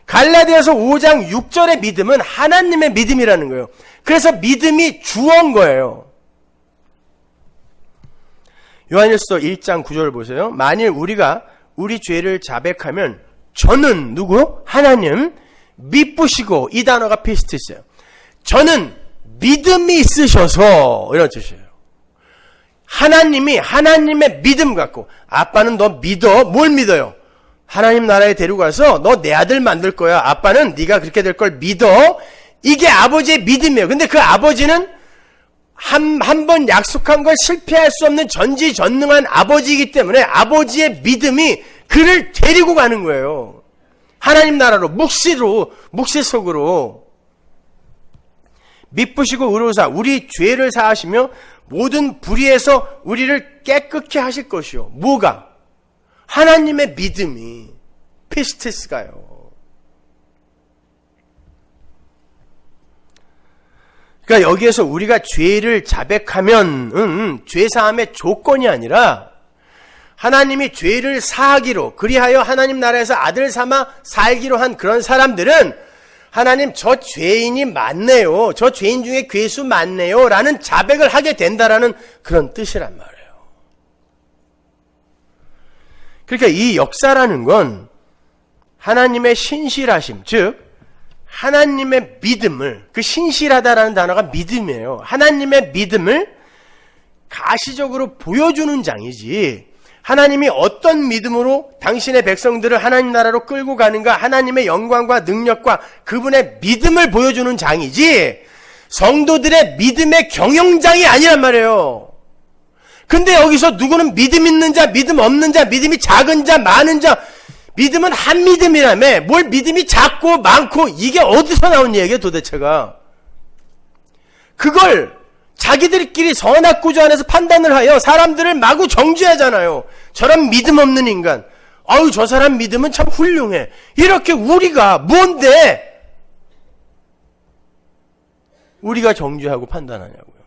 갈라디아서 5장 6절의 믿음은 하나님의 믿음이라는 거예요. 그래서 믿음이 주어인 거예요. 요한일서 1장 9절 보세요. 만일 우리가 우리 죄를 자백하면 저는 누구? 하나님 미쁘시고 이 단어가 피스티스예요. 저는 믿음이 있으셔서 이런 뜻이에요. 하나님이 하나님의 믿음 갖고 아빠는 너 믿어? 뭘 믿어요? 하나님 나라에 데리고 가서 너 내 아들 만들 거야. 아빠는 네가 그렇게 될 걸 믿어. 이게 아버지의 믿음이에요. 근데 그 아버지는 한 번 약속한 걸 실패할 수 없는 전지전능한 아버지이기 때문에 아버지의 믿음이 그를 데리고 가는 거예요. 하나님 나라로 묵시 속으로 미쁘시고 의로우사 우리 죄를 사하시며 모든 불의에서 우리를 깨끗게 하실 것이요. 뭐가? 하나님의 믿음이 피스티스가요. 그러니까 여기에서 우리가 죄를 자백하면 죄사함의 조건이 아니라 하나님이 죄를 사하기로 그리하여 하나님 나라에서 아들 삼아 살기로 한 그런 사람들은 하나님 저 죄인이 많네요. 저 죄인 중에 괴수 많네요. 라는 자백을 하게 된다라는 그런 뜻이란 말이에요. 그러니까 이 역사라는 건 하나님의 신실하심, 즉 하나님의 믿음을, 그 신실하다라는 단어가 믿음이에요. 하나님의 믿음을 가시적으로 보여주는 장이지 하나님이 어떤 믿음으로 당신의 백성들을 하나님 나라로 끌고 가는가 하나님의 영광과 능력과 그분의 믿음을 보여주는 장이지 성도들의 믿음의 경영장이 아니란 말이에요. 근데 여기서 누구는 믿음 있는 자, 믿음 없는 자, 믿음이 작은 자, 많은 자 믿음은 한 믿음이라며. 뭘 믿음이 작고 많고 이게 어디서 나온 얘기예요 도대체가. 그걸 자기들끼리 선악구조 안에서 판단을 하여 사람들을 마구 정죄하잖아요. 저런 믿음 없는 인간. 아유 저 사람 믿음은 참 훌륭해. 이렇게 우리가 뭔데 우리가 정죄하고 판단하냐고요.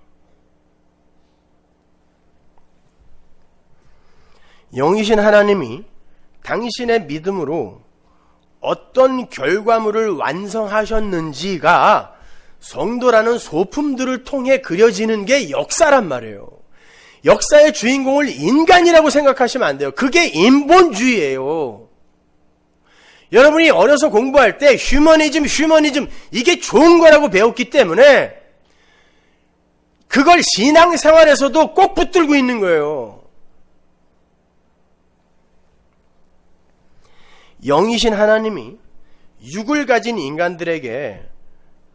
영이신 하나님이 당신의 믿음으로 어떤 결과물을 완성하셨는지가 성도라는 소품들을 통해 그려지는 게 역사란 말이에요. 역사의 주인공을 인간이라고 생각하시면 안 돼요. 그게 인본주의예요. 여러분이 어려서 공부할 때 휴머니즘 이게 좋은 거라고 배웠기 때문에 그걸 신앙생활에서도 꼭 붙들고 있는 거예요. 영이신 하나님이 육을 가진 인간들에게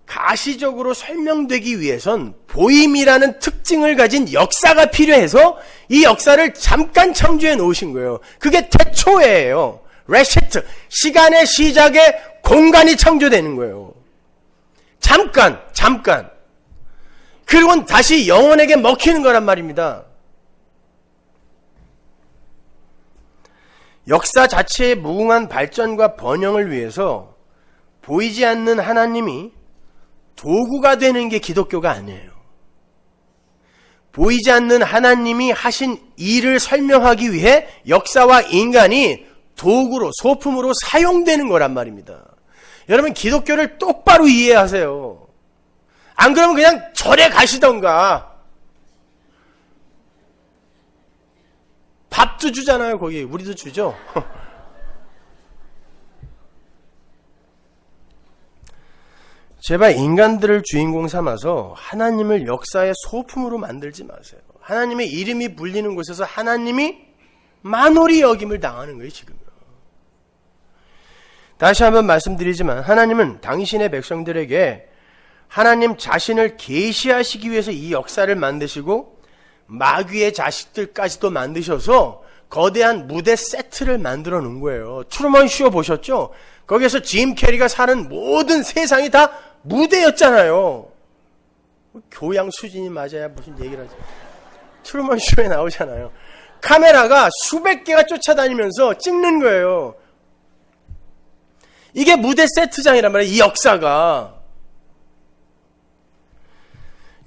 가시적으로 설명되기 위해선 보임이라는 특징을 가진 역사가 필요해서 이 역사를 잠깐 창조해 놓으신 거예요. 그게 태초예요. 레시트, 시간의 시작에 공간이 창조되는 거예요. 잠깐. 그리고는 다시 영혼에게 먹히는 거란 말입니다. 역사 자체의 무궁한 발전과 번영을 위해서 보이지 않는 하나님이 도구가 되는 게 기독교가 아니에요. 보이지 않는 하나님이 하신 일을 설명하기 위해 역사와 인간이 도구로, 소품으로 사용되는 거란 말입니다. 여러분 기독교를 똑바로 이해하세요. 안 그러면 그냥 절에 가시던가. 밥도 주잖아요. 거기 우리도 주죠. 제발 인간들을 주인공 삼아서 하나님을 역사의 소품으로 만들지 마세요. 하나님의 이름이 불리는 곳에서 하나님이 만홀히 여김을 당하는 거예요 지금. 다시 한번 말씀드리지만 하나님은 당신의 백성들에게 하나님 자신을 계시하시기 위해서 이 역사를 만드시고 마귀의 자식들까지도 만드셔서 거대한 무대 세트를 만들어 놓은 거예요. 트루먼 쇼 보셨죠? 거기에서 짐 캐리가 사는 모든 세상이 다 무대였잖아요. 교양 수준이 맞아야 무슨 얘기를 하지. 트루먼 쇼에 나오잖아요. 카메라가 수백 개가 쫓아다니면서 찍는 거예요. 이게 무대 세트장이란 말이에요. 이 역사가.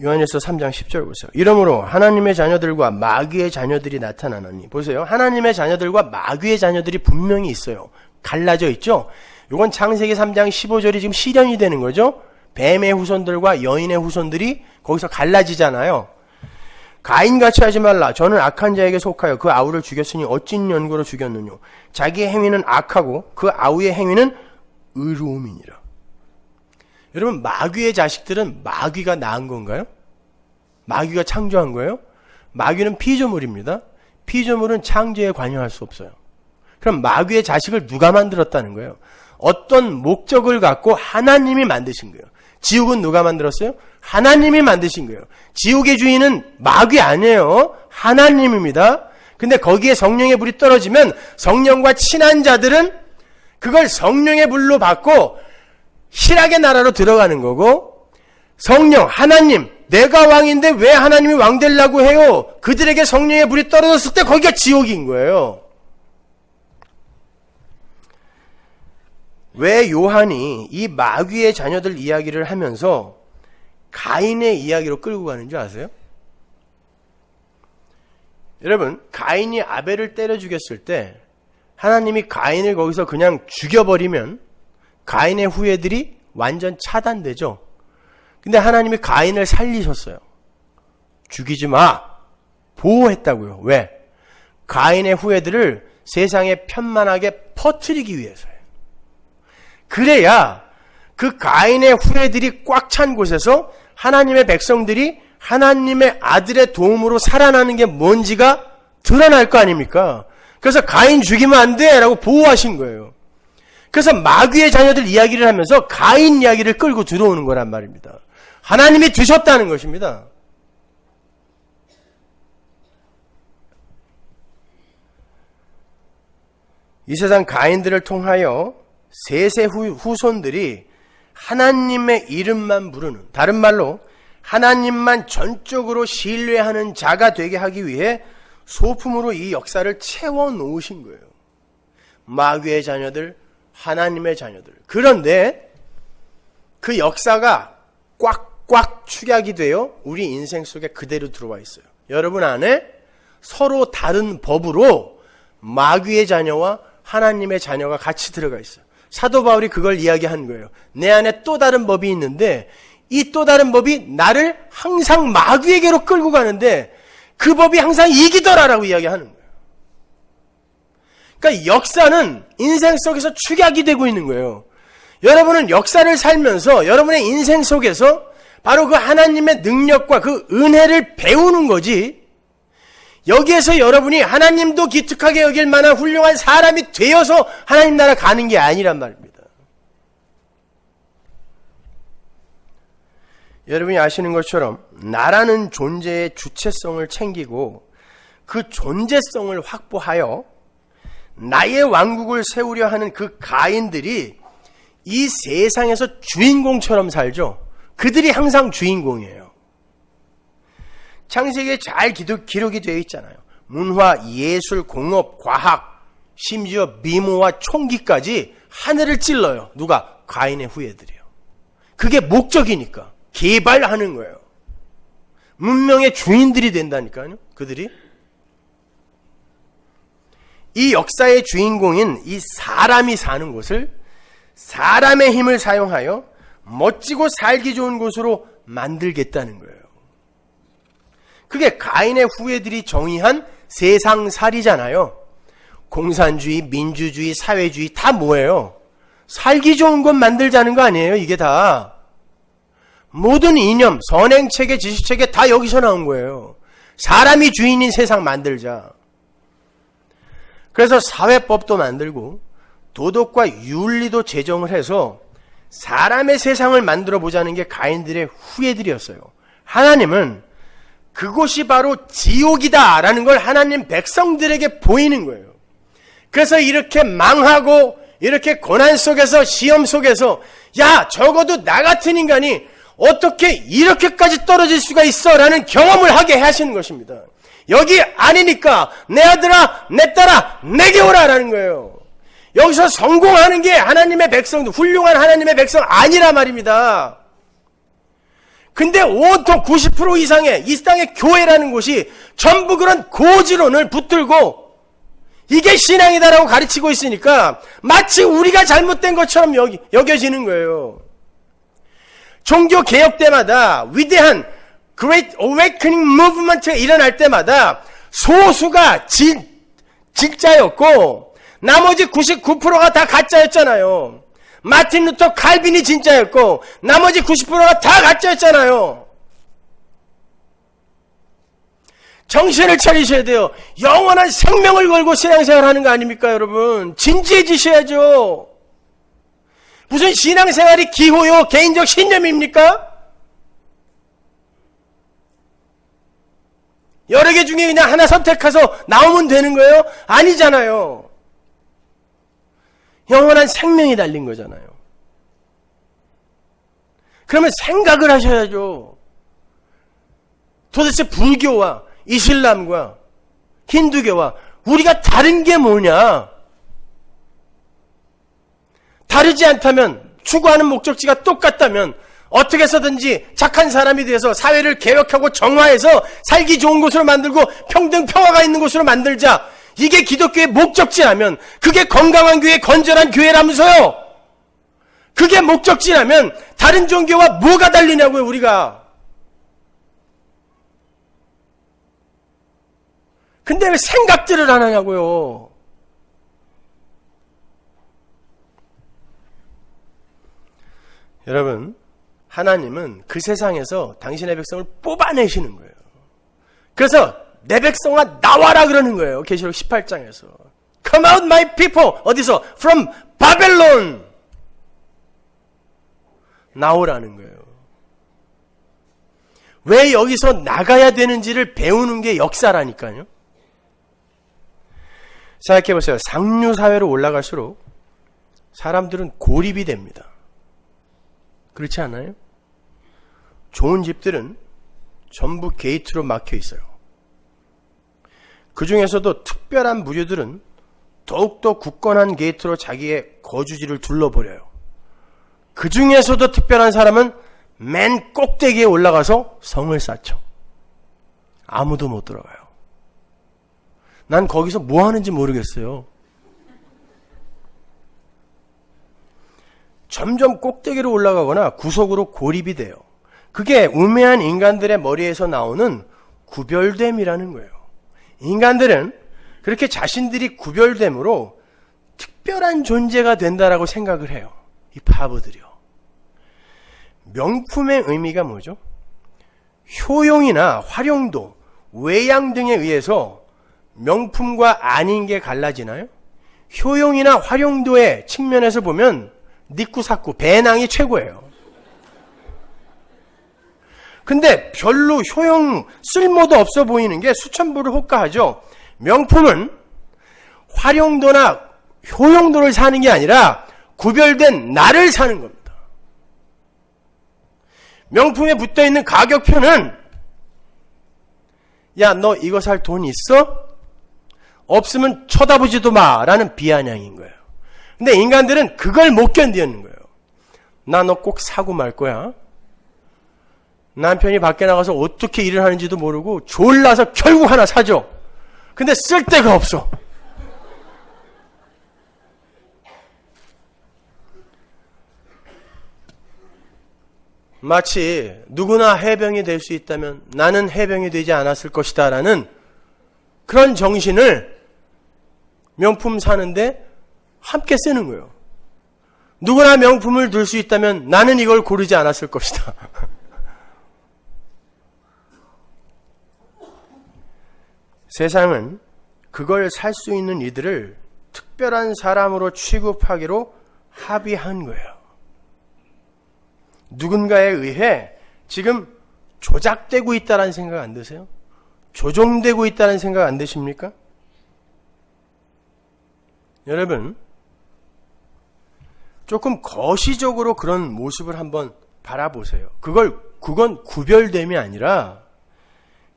요한일서 3장 10절 보세요. 이러므로 하나님의 자녀들과 마귀의 자녀들이 나타나느니. 보세요. 하나님의 자녀들과 마귀의 자녀들이 분명히 있어요. 갈라져 있죠. 이건 창세기 3장 15절이 지금 실현이 되는 거죠. 뱀의 후손들과 여인의 후손들이 거기서 갈라지잖아요. 가인같이 하지 말라. 저는 악한 자에게 속하여 그 아우를 죽였으니 어찐 연고로 죽였느뇨. 자기의 행위는 악하고 그 아우의 행위는 의로움이니라. 여러분 마귀의 자식들은 마귀가 낳은 건가요? 마귀가 창조한 거예요? 마귀는 피조물입니다. 피조물은 창조에 관여할 수 없어요. 그럼 마귀의 자식을 누가 만들었다는 거예요? 어떤 목적을 갖고 하나님이 만드신 거예요. 지옥은 누가 만들었어요? 하나님이 만드신 거예요. 지옥의 주인은 마귀 아니에요. 하나님입니다. 근데 거기에 성령의 불이 떨어지면 성령과 친한 자들은 그걸 성령의 불로 받고 희락의 나라로 들어가는 거고, 성령, 하나님, 내가 왕인데 왜 하나님이 왕 되려고 해요? 그들에게 성령의 불이 떨어졌을 때 거기가 지옥인 거예요. 왜 요한이 이 마귀의 자녀들 이야기를 하면서 가인의 이야기로 끌고 가는 줄 아세요? 여러분, 가인이 아벨을 때려 죽였을 때 하나님이 가인을 거기서 그냥 죽여버리면 가인의 후예들이 완전 차단되죠. 근데 하나님이 가인을 살리셨어요. 죽이지 마. 보호했다고요. 왜? 가인의 후예들을 세상에 편만하게 퍼뜨리기 위해서예요. 그래야 그 가인의 후예들이 꽉 찬 곳에서 하나님의 백성들이 하나님의 아들의 도움으로 살아나는 게 뭔지가 드러날 거 아닙니까? 그래서 가인 죽이면 안 돼! 라고 보호하신 거예요. 그래서 마귀의 자녀들 이야기를 하면서 가인 이야기를 끌고 들어오는 거란 말입니다. 하나님이 두셨다는 것입니다. 이 세상 가인들을 통하여 셋의 후손들이 하나님의 이름만 부르는, 다른 말로 하나님만 전적으로 신뢰하는 자가 되게 하기 위해 소품으로 이 역사를 채워 놓으신 거예요. 마귀의 자녀들, 하나님의 자녀들. 그런데 그 역사가 꽉꽉 축약이 되어 우리 인생 속에 그대로 들어와 있어요. 여러분 안에 서로 다른 법으로 마귀의 자녀와 하나님의 자녀가 같이 들어가 있어요. 사도 바울이 그걸 이야기한 거예요. 내 안에 또 다른 법이 있는데 이 또 다른 법이 나를 항상 마귀에게로 끌고 가는데 그 법이 항상 이기더라라고 이야기하는 거예요. 그러니까 역사는 인생 속에서 축약이 되고 있는 거예요. 여러분은 역사를 살면서 여러분의 인생 속에서 바로 그 하나님의 능력과 그 은혜를 배우는 거지, 여기에서 여러분이 하나님도 기특하게 여길 만한 훌륭한 사람이 되어서 하나님 나라 가는 게 아니란 말입니다. 여러분이 아시는 것처럼 나라는 존재의 주체성을 챙기고 그 존재성을 확보하여 나의 왕국을 세우려 하는 그 가인들이 이 세상에서 주인공처럼 살죠. 그들이 항상 주인공이에요. 창세기에 잘 기록이 되어 있잖아요. 문화, 예술, 공업, 과학, 심지어 미모와 총기까지 하늘을 찔러요. 누가? 가인의 후예들이요. 그게 목적이니까 개발하는 거예요. 문명의 주인들이 된다니까요. 그들이. 이 역사의 주인공인 이 사람이 사는 곳을 사람의 힘을 사용하여 멋지고 살기 좋은 곳으로 만들겠다는 거예요. 그게 가인의 후예들이 정의한 세상살이잖아요. 공산주의, 민주주의, 사회주의 다 뭐예요? 살기 좋은 곳 만들자는 거 아니에요? 이게 다. 모든 이념, 선행체계, 지식체계 다 여기서 나온 거예요. 사람이 주인인 세상 만들자. 그래서 사회법도 만들고 도덕과 윤리도 제정을 해서 사람의 세상을 만들어 보자는 게 가인들의 후예들이었어요. 하나님은 그곳이 바로 지옥이다라는 걸 하나님 백성들에게 보이는 거예요. 그래서 이렇게 망하고 이렇게 고난 속에서 시험 속에서 야, 적어도 나 같은 인간이 어떻게 이렇게까지 떨어질 수가 있어 라는 경험을 하게 하시는 것입니다. 여기 아니니까 내 아들아, 내 딸아, 내게 오라 라는 거예요. 여기서 성공하는 게 하나님의 백성들, 훌륭한 하나님의 백성 아니라 말입니다. 근데 온통 90% 이상의 이 땅의 교회라는 곳이 전부 그런 고지론을 붙들고 이게 신앙이다라고 가르치고 있으니까 마치 우리가 잘못된 것처럼 여겨지는 거예요. 종교 개혁 때마다 위대한 Great Awakening Movement가 일어날 때마다 소수가 진짜였고 나머지 99%가 다 가짜였잖아요. 마틴 루터 칼빈이 진짜였고 나머지 90%가 다 가짜였잖아요. 정신을 차리셔야 돼요. 영원한 생명을 걸고 신앙생활 하는 거 아닙니까, 여러분? 진지해지셔야죠. 무슨 신앙생활이 기호요, 개인적 신념입니까? 여러 개 중에 그냥 하나 선택해서 나오면 되는 거예요? 아니잖아요. 영원한 생명이 달린 거잖아요. 그러면 생각을 하셔야죠. 도대체 불교와 이슬람과 힌두교와 우리가 다른 게 뭐냐? 다르지 않다면, 추구하는 목적지가 똑같다면 어떻게 해서든지 착한 사람이 돼서 사회를 개혁하고 정화해서 살기 좋은 곳으로 만들고 평등 평화가 있는 곳으로 만들자. 이게 기독교의 목적지라면, 그게 건강한 교회, 건전한 교회라면서요. 그게 목적지라면 다른 종교와 뭐가 달리냐고요, 우리가. 근데 왜 생각들을 안 하냐고요. 여러분, 하나님은 그 세상에서 당신의 백성을 뽑아내시는 거예요. 그래서 내 백성아 나와라 그러는 거예요. 계시록 18장에서. Come out my people. 어디서? From Babylon. 나오라는 거예요. 왜 여기서 나가야 되는지를 배우는 게 역사라니까요. 생각해보세요. 상류사회로 올라갈수록 사람들은 고립이 됩니다. 그렇지 않아요? 좋은 집들은 전부 게이트로 막혀 있어요. 그 중에서도 특별한 부류들은 더욱더 굳건한 게이트로 자기의 거주지를 둘러버려요. 그 중에서도 특별한 사람은 맨 꼭대기에 올라가서 성을 쌓죠. 아무도 못 들어가요. 난 거기서 뭐 하는지 모르겠어요. 점점 꼭대기로 올라가거나 구석으로 고립이 돼요. 그게 우매한 인간들의 머리에서 나오는 구별됨이라는 거예요. 인간들은 그렇게 자신들이 구별됨으로 특별한 존재가 된다라고 생각을 해요. 이 바보들이요. 명품의 의미가 뭐죠? 효용이나 활용도, 외양 등에 의해서 명품과 아닌 게 갈라지나요? 효용이나 활용도의 측면에서 보면 니꾸사꾸, 배낭이 최고예요. 근데 별로 효용, 쓸모도 없어 보이는 게 수천불을 호가하죠. 명품은 활용도나 효용도를 사는 게 아니라 구별된 나를 사는 겁니다. 명품에 붙어있는 가격표는 야, 너 이거 살 돈 있어? 없으면 쳐다보지도 마 라는 비아냥인 거예요. 근데 인간들은 그걸 못 견디는 거예요. 나 너 꼭 사고 말 거야. 남편이 밖에 나가서 어떻게 일을 하는지도 모르고 졸라서 결국 하나 사죠. 근데 쓸 데가 없어. 마치 누구나 해병이 될 수 있다면 나는 해병이 되지 않았을 것이다 라는 그런 정신을 명품 사는데 함께 쓰는 거예요. 누구나 명품을 들 수 있다면 나는 이걸 고르지 않았을 것이다. 세상은 그걸 살 수 있는 이들을 특별한 사람으로 취급하기로 합의한 거예요. 누군가에 의해 지금 조작되고 있다는 생각 안 드세요? 조종되고 있다는 생각 안 드십니까? 여러분, 조금 거시적으로 그런 모습을 한번 바라보세요. 그건 구별됨이 아니라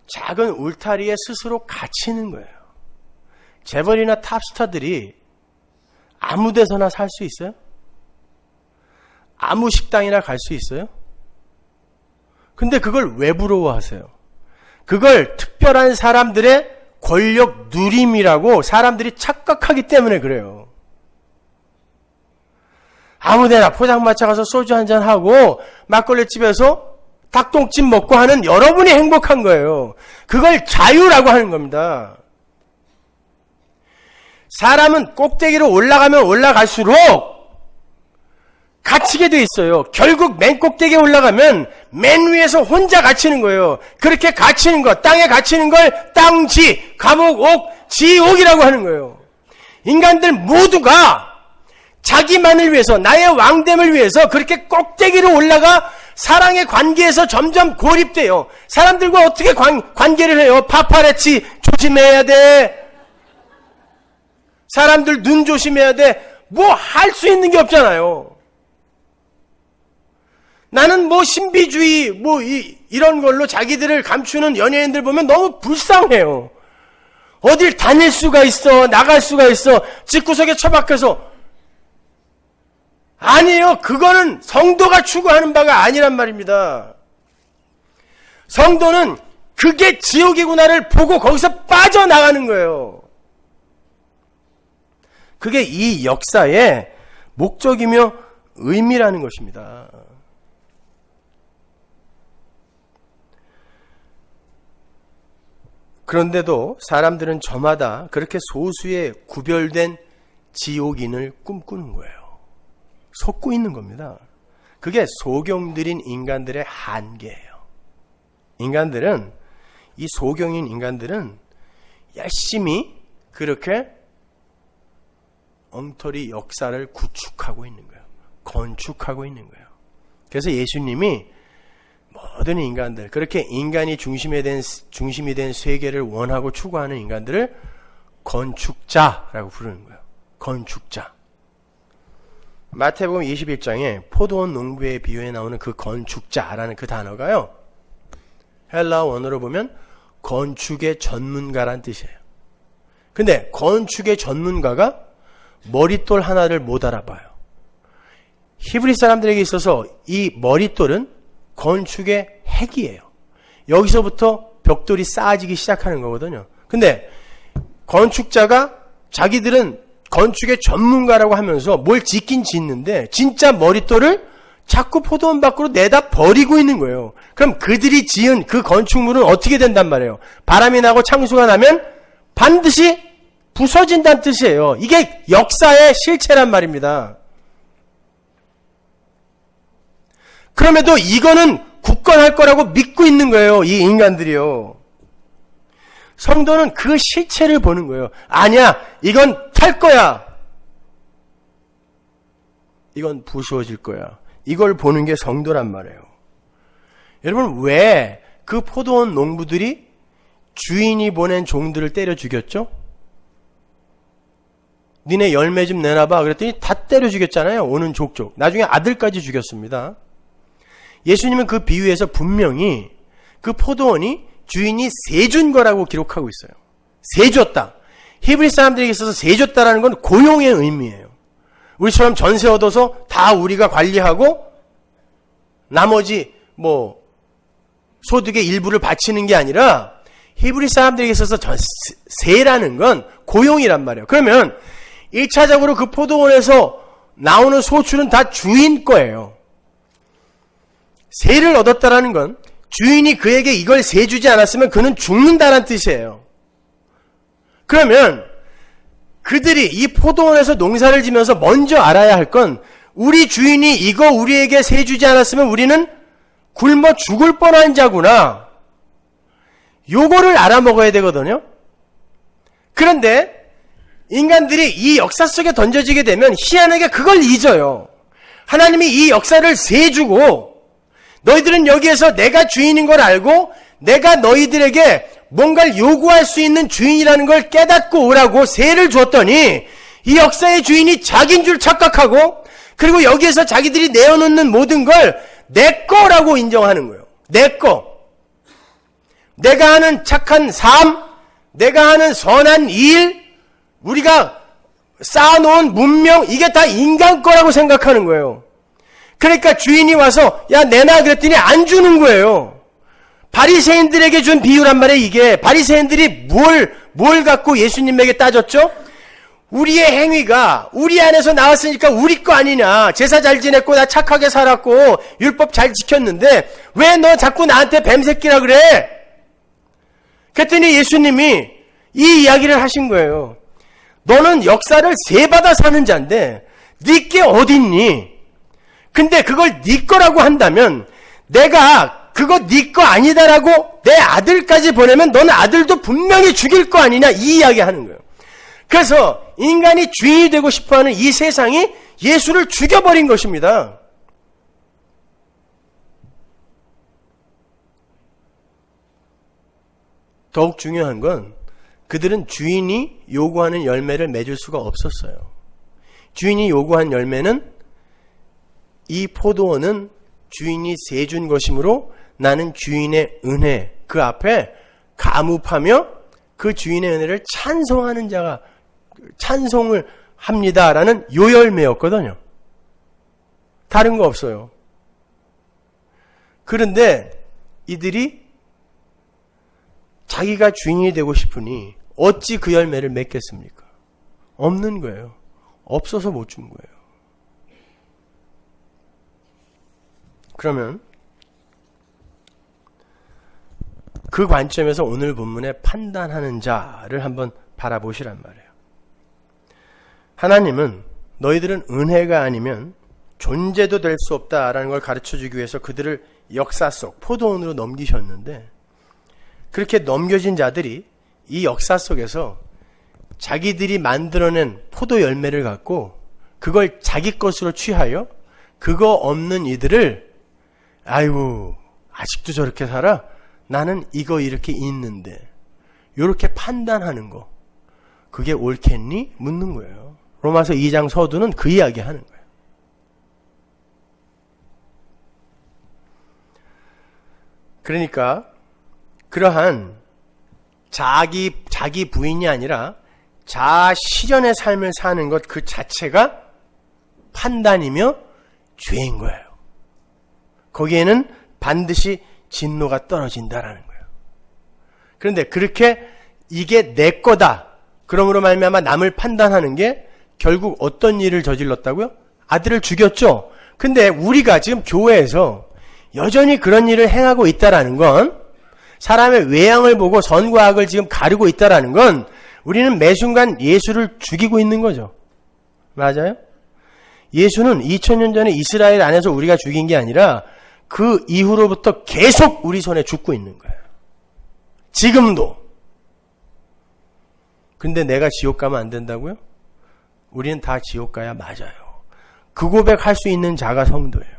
작은 울타리에 스스로 갇히는 거예요. 재벌이나 탑스타들이 아무 데서나 살 수 있어요? 아무 식당이나 갈 수 있어요? 근데 그걸 왜 부러워하세요? 그걸 특별한 사람들의 권력 누림이라고 사람들이 착각하기 때문에 그래요. 아무데나 포장마차 가서 소주 한잔 하고 막걸리집에서 닭똥집 먹고 하는 여러분이 행복한 거예요. 그걸 자유라고 하는 겁니다. 사람은 꼭대기로 올라가면 올라갈수록 갇히게 돼 있어요. 결국 맨 꼭대기에 올라가면 맨 위에서 혼자 갇히는 거예요. 그렇게 갇히는 것, 땅에 갇히는 걸 땅지, 감옥, 옥, 지옥이라고 하는 거예요. 인간들 모두가 자기만을 위해서, 나의 왕됨을 위해서 그렇게 꼭대기로 올라가 사랑의 관계에서 점점 고립돼요. 사람들과 어떻게 관계를 해요? 파파라치 조심해야 돼. 사람들 눈 조심해야 돼. 뭐 할 수 있는 게 없잖아요. 나는 뭐 신비주의 뭐 이런 걸로 자기들을 감추는 연예인들 보면 너무 불쌍해요. 어딜 다닐 수가 있어, 나갈 수가 있어, 집구석에 처박혀서. 아니에요. 그거는 성도가 추구하는 바가 아니란 말입니다. 성도는 그게 지옥이구나를 보고 거기서 빠져나가는 거예요. 그게 이 역사의 목적이며 의미라는 것입니다. 그런데도 사람들은 저마다 그렇게 소수의 구별된 지옥인을 꿈꾸는 거예요. 속고 있는 겁니다. 그게 소경들인 인간들의 한계예요. 인간들은, 이 소경인 인간들은 열심히 그렇게 엉터리 역사를 구축하고 있는 거예요. 건축하고 있는 거예요. 그래서 예수님이 모든 인간들, 그렇게 인간이 중심이 된 세계를 원하고 추구하는 인간들을 건축자라고 부르는 거예요. 건축자. 마태복음 21장에 포도원 농부의 비유에 나오는 그 건축자라는 그 단어가요, 헬라어 원어로 보면 건축의 전문가란 뜻이에요. 근데 건축의 전문가가 머릿돌 하나를 못 알아봐요. 히브리 사람들에게 있어서 이 머릿돌은 건축의 핵이에요. 여기서부터 벽돌이 쌓아지기 시작하는 거거든요. 근데 건축자가 자기들은 건축의 전문가라고 하면서 뭘 짓긴 짓는데 진짜 머릿돌을 자꾸 포도원 밖으로 내다 버리고 있는 거예요. 그럼 그들이 지은 그 건축물은 어떻게 된단 말이에요? 바람이 나고 창수가 나면 반드시 부서진다는 뜻이에요. 이게 역사의 실체란 말입니다. 그럼에도 이거는 굳건할 거라고 믿고 있는 거예요. 이 인간들이요. 성도는 그 실체를 보는 거예요. 아니야, 이건 탈 거야. 이건 부수어질 거야. 이걸 보는 게 성도란 말이에요. 여러분, 왜 그 포도원 농부들이 주인이 보낸 종들을 때려 죽였죠? 니네 열매 좀 내놔봐. 그랬더니 다 때려 죽였잖아요. 오는 족족. 나중에 아들까지 죽였습니다. 예수님은 그 비유에서 분명히 그 포도원이 주인이 세준 거라고 기록하고 있어요. 세줬다. 히브리 사람들에게 있어서 세줬다라는 건 고용의 의미예요. 우리처럼 전세 얻어서 다 우리가 관리하고 나머지 소득의 일부를 바치는 게 아니라 히브리 사람들에게 있어서 세라는 건 고용이란 말이에요. 그러면 1차적으로 그 포도원에서 나오는 소출은 다 주인 거예요. 세를 얻었다라는 건 주인이 그에게 이걸 세주지 않았으면 그는 죽는다는 뜻이에요. 그러면 그들이 이 포도원에서 농사를 지면서 먼저 알아야 할 건 우리 주인이 이거 우리에게 세주지 않았으면 우리는 굶어 죽을 뻔한 자구나. 요거를 알아먹어야 되거든요. 그런데 인간들이 이 역사 속에 던져지게 되면 희한하게 그걸 잊어요. 하나님이 이 역사를 세주고 너희들은 여기에서 내가 주인인 걸 알고 내가 너희들에게 뭔가를 요구할 수 있는 주인이라는 걸 깨닫고 오라고 세를 줬더니 이 역사의 주인이 자기인 줄 착각하고 그리고 여기에서 자기들이 내어놓는 모든 걸 내 거라고 인정하는 거예요. 내 거. 내가 하는 착한 삶, 내가 하는 선한 일, 우리가 쌓아놓은 문명, 이게 다 인간 거라고 생각하는 거예요. 그러니까 주인이 와서 야 내놔 그랬더니 안 주는 거예요. 바리새인들에게 준 비유란 말이에요. 이게 바리새인들이 뭘 갖고 예수님에게 따졌죠? 우리의 행위가 우리 안에서 나왔으니까 우리 거 아니냐. 제사 잘 지냈고 나 착하게 살았고 율법 잘 지켰는데 왜 너 자꾸 나한테 뱀새끼라 그래? 그랬더니 예수님이 이 이야기를 하신 거예요. 너는 역사를 세받아 사는 자인데 네 게 어딨니? 근데 그걸 네 거라고 한다면 내가 그거 네 거 아니다라고 내 아들까지 보내면 너는 아들도 분명히 죽일 거 아니냐 이 이야기 하는 거예요. 그래서 인간이 주인이 되고 싶어하는 이 세상이 예수를 죽여버린 것입니다. 더욱 중요한 건 그들은 주인이 요구하는 열매를 맺을 수가 없었어요. 주인이 요구한 열매는 이 포도원은 주인이 세준 것이므로 나는 주인의 은혜 그 앞에 가무하며 그 주인의 은혜를 찬송하는 자가 찬송을 합니다라는 요 열매였거든요. 다른 거 없어요. 그런데 이들이 자기가 주인이 되고 싶으니 어찌 그 열매를 맺겠습니까? 없는 거예요. 없어서 못 준 거예요. 그러면 그 관점에서 오늘 본문의 판단하는 자를 한번 바라보시란 말이에요. 하나님은 너희들은 은혜가 아니면 존재도 될 수 없다라는 걸 가르쳐주기 위해서 그들을 역사 속 포도원으로 넘기셨는데 그렇게 넘겨진 자들이 이 역사 속에서 자기들이 만들어낸 포도 열매를 갖고 그걸 자기 것으로 취하여 그거 없는 이들을 아이고 아직도 저렇게 살아? 나는 이거 이렇게 있는데 이렇게 판단하는 거 그게 옳겠니? 묻는 거예요. 로마서 2장 서두는 그 이야기 하는 거예요. 그러니까 그러한 자기 부인이 아니라 자아 실현의 삶을 사는 것 그 자체가 판단이며 죄인 거예요. 거기에는 반드시 진노가 떨어진다라는 거예요. 그런데 그렇게 이게 내 거다. 그러므로 말미암아 남을 판단하는 게 결국 어떤 일을 저질렀다고요? 아들을 죽였죠. 근데 우리가 지금 교회에서 여전히 그런 일을 행하고 있다라는 건, 사람의 외양을 보고 선과 악을 지금 가르고 있다라는 건 우리는 매 순간 예수를 죽이고 있는 거죠. 맞아요? 예수는 2000년 전에 이스라엘 안에서 우리가 죽인 게 아니라 그 이후로부터 계속 우리 손에 죽고 있는 거예요. 지금도. 근데 내가 지옥 가면 안 된다고요? 우리는 다 지옥 가야 맞아요. 그 고백할 수 있는 자가 성도예요.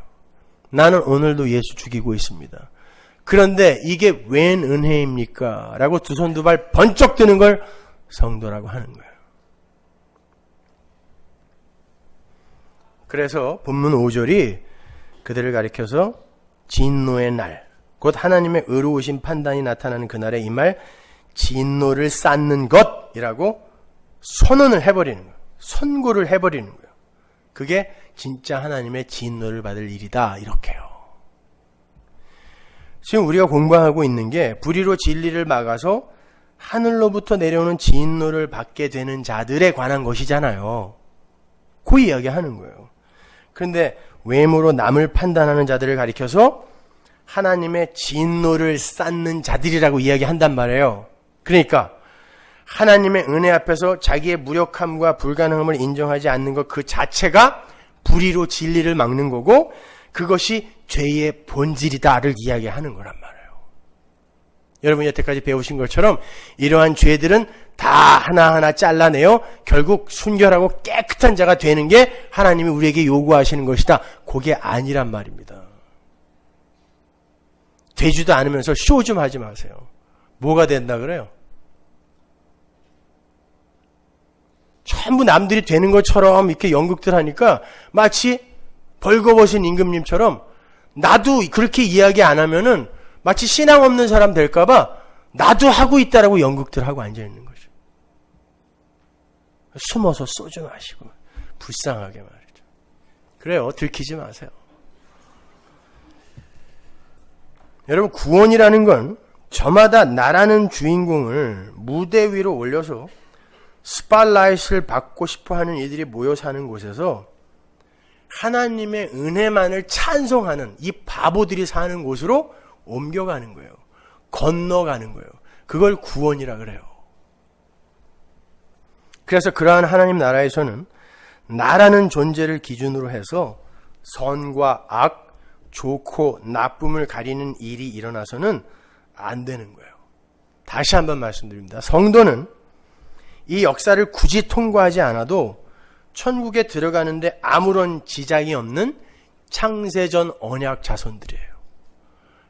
나는 오늘도 예수 죽이고 있습니다. 그런데 이게 웬 은혜입니까? 라고 두 손 두 발 번쩍 드는 걸 성도라고 하는 거예요. 그래서 본문 5절이 그들을 가리켜서 진노의 날, 곧 하나님의 의로우신 판단이 나타나는 그날에 이 말 진노를 쌓는 것이라고 선언을 해버리는 거예요. 선고를 해버리는 거예요. 그게 진짜 하나님의 진노를 받을 일이다, 이렇게요. 지금 우리가 공부하고 있는 게 불의로 진리를 막아서 하늘로부터 내려오는 진노를 받게 되는 자들에 관한 것이잖아요. 그 이야기하는 거예요. 그런데 외모로 남을 판단하는 자들을 가리켜서 하나님의 진노를 쌓는 자들이라고 이야기한단 말이에요. 그러니까 하나님의 은혜 앞에서 자기의 무력함과 불가능함을 인정하지 않는 것 그 자체가 불의로 진리를 막는 거고, 그것이 죄의 본질이다를 이야기하는 거란 말이에요. 여러분이 여태까지 배우신 것처럼 이러한 죄들은 다 하나하나 잘라내어 결국 순결하고 깨끗한 자가 되는 게 하나님이 우리에게 요구하시는 것이다. 그게 아니란 말입니다. 되지도 않으면서 쇼 좀 하지 마세요. 뭐가 된다 그래요? 전부 남들이 되는 것처럼 이렇게 연극들 하니까 마치 벌거벗은 임금님처럼 나도 그렇게 이야기 안 하면은 마치 신앙 없는 사람 될까봐 나도 하고 있다라고 연극들 하고 앉아있는 거죠. 숨어서 쏘지 마시고 불쌍하게 말이죠. 그래요. 들키지 마세요. 여러분, 구원이라는 건 저마다 나라는 주인공을 무대 위로 올려서 스팟라이트를 받고 싶어하는 이들이 모여 사는 곳에서 하나님의 은혜만을 찬송하는 이 바보들이 사는 곳으로 옮겨가는 거예요. 건너가는 거예요. 그걸 구원이라 그래요. 그래서 그러한 하나님 나라에서는 나라는 존재를 기준으로 해서 선과 악, 좋고 나쁨을 가리는 일이 일어나서는 안 되는 거예요. 다시 한번 말씀드립니다. 성도는 이 역사를 굳이 통과하지 않아도 천국에 들어가는데 아무런 지장이 없는 창세전 언약 자손들이에요.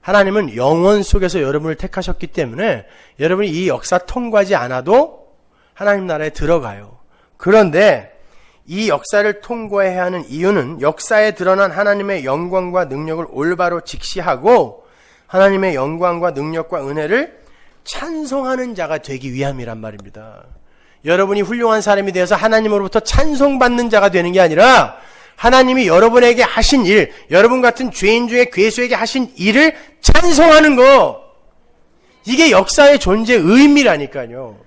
하나님은 영원 속에서 여러분을 택하셨기 때문에 여러분이 이 역사 통과하지 않아도 하나님 나라에 들어가요. 그런데 이 역사를 통과해야 하는 이유는 역사에 드러난 하나님의 영광과 능력을 올바로 직시하고 하나님의 영광과 능력과 은혜를 찬송하는 자가 되기 위함이란 말입니다. 여러분이 훌륭한 사람이 되어서 하나님으로부터 찬송받는 자가 되는 게 아니라 하나님이 여러분에게 하신 일, 여러분 같은 죄인 중에 괴수에게 하신 일을 찬송하는 거, 이게 역사의 존재의 의미라니까요.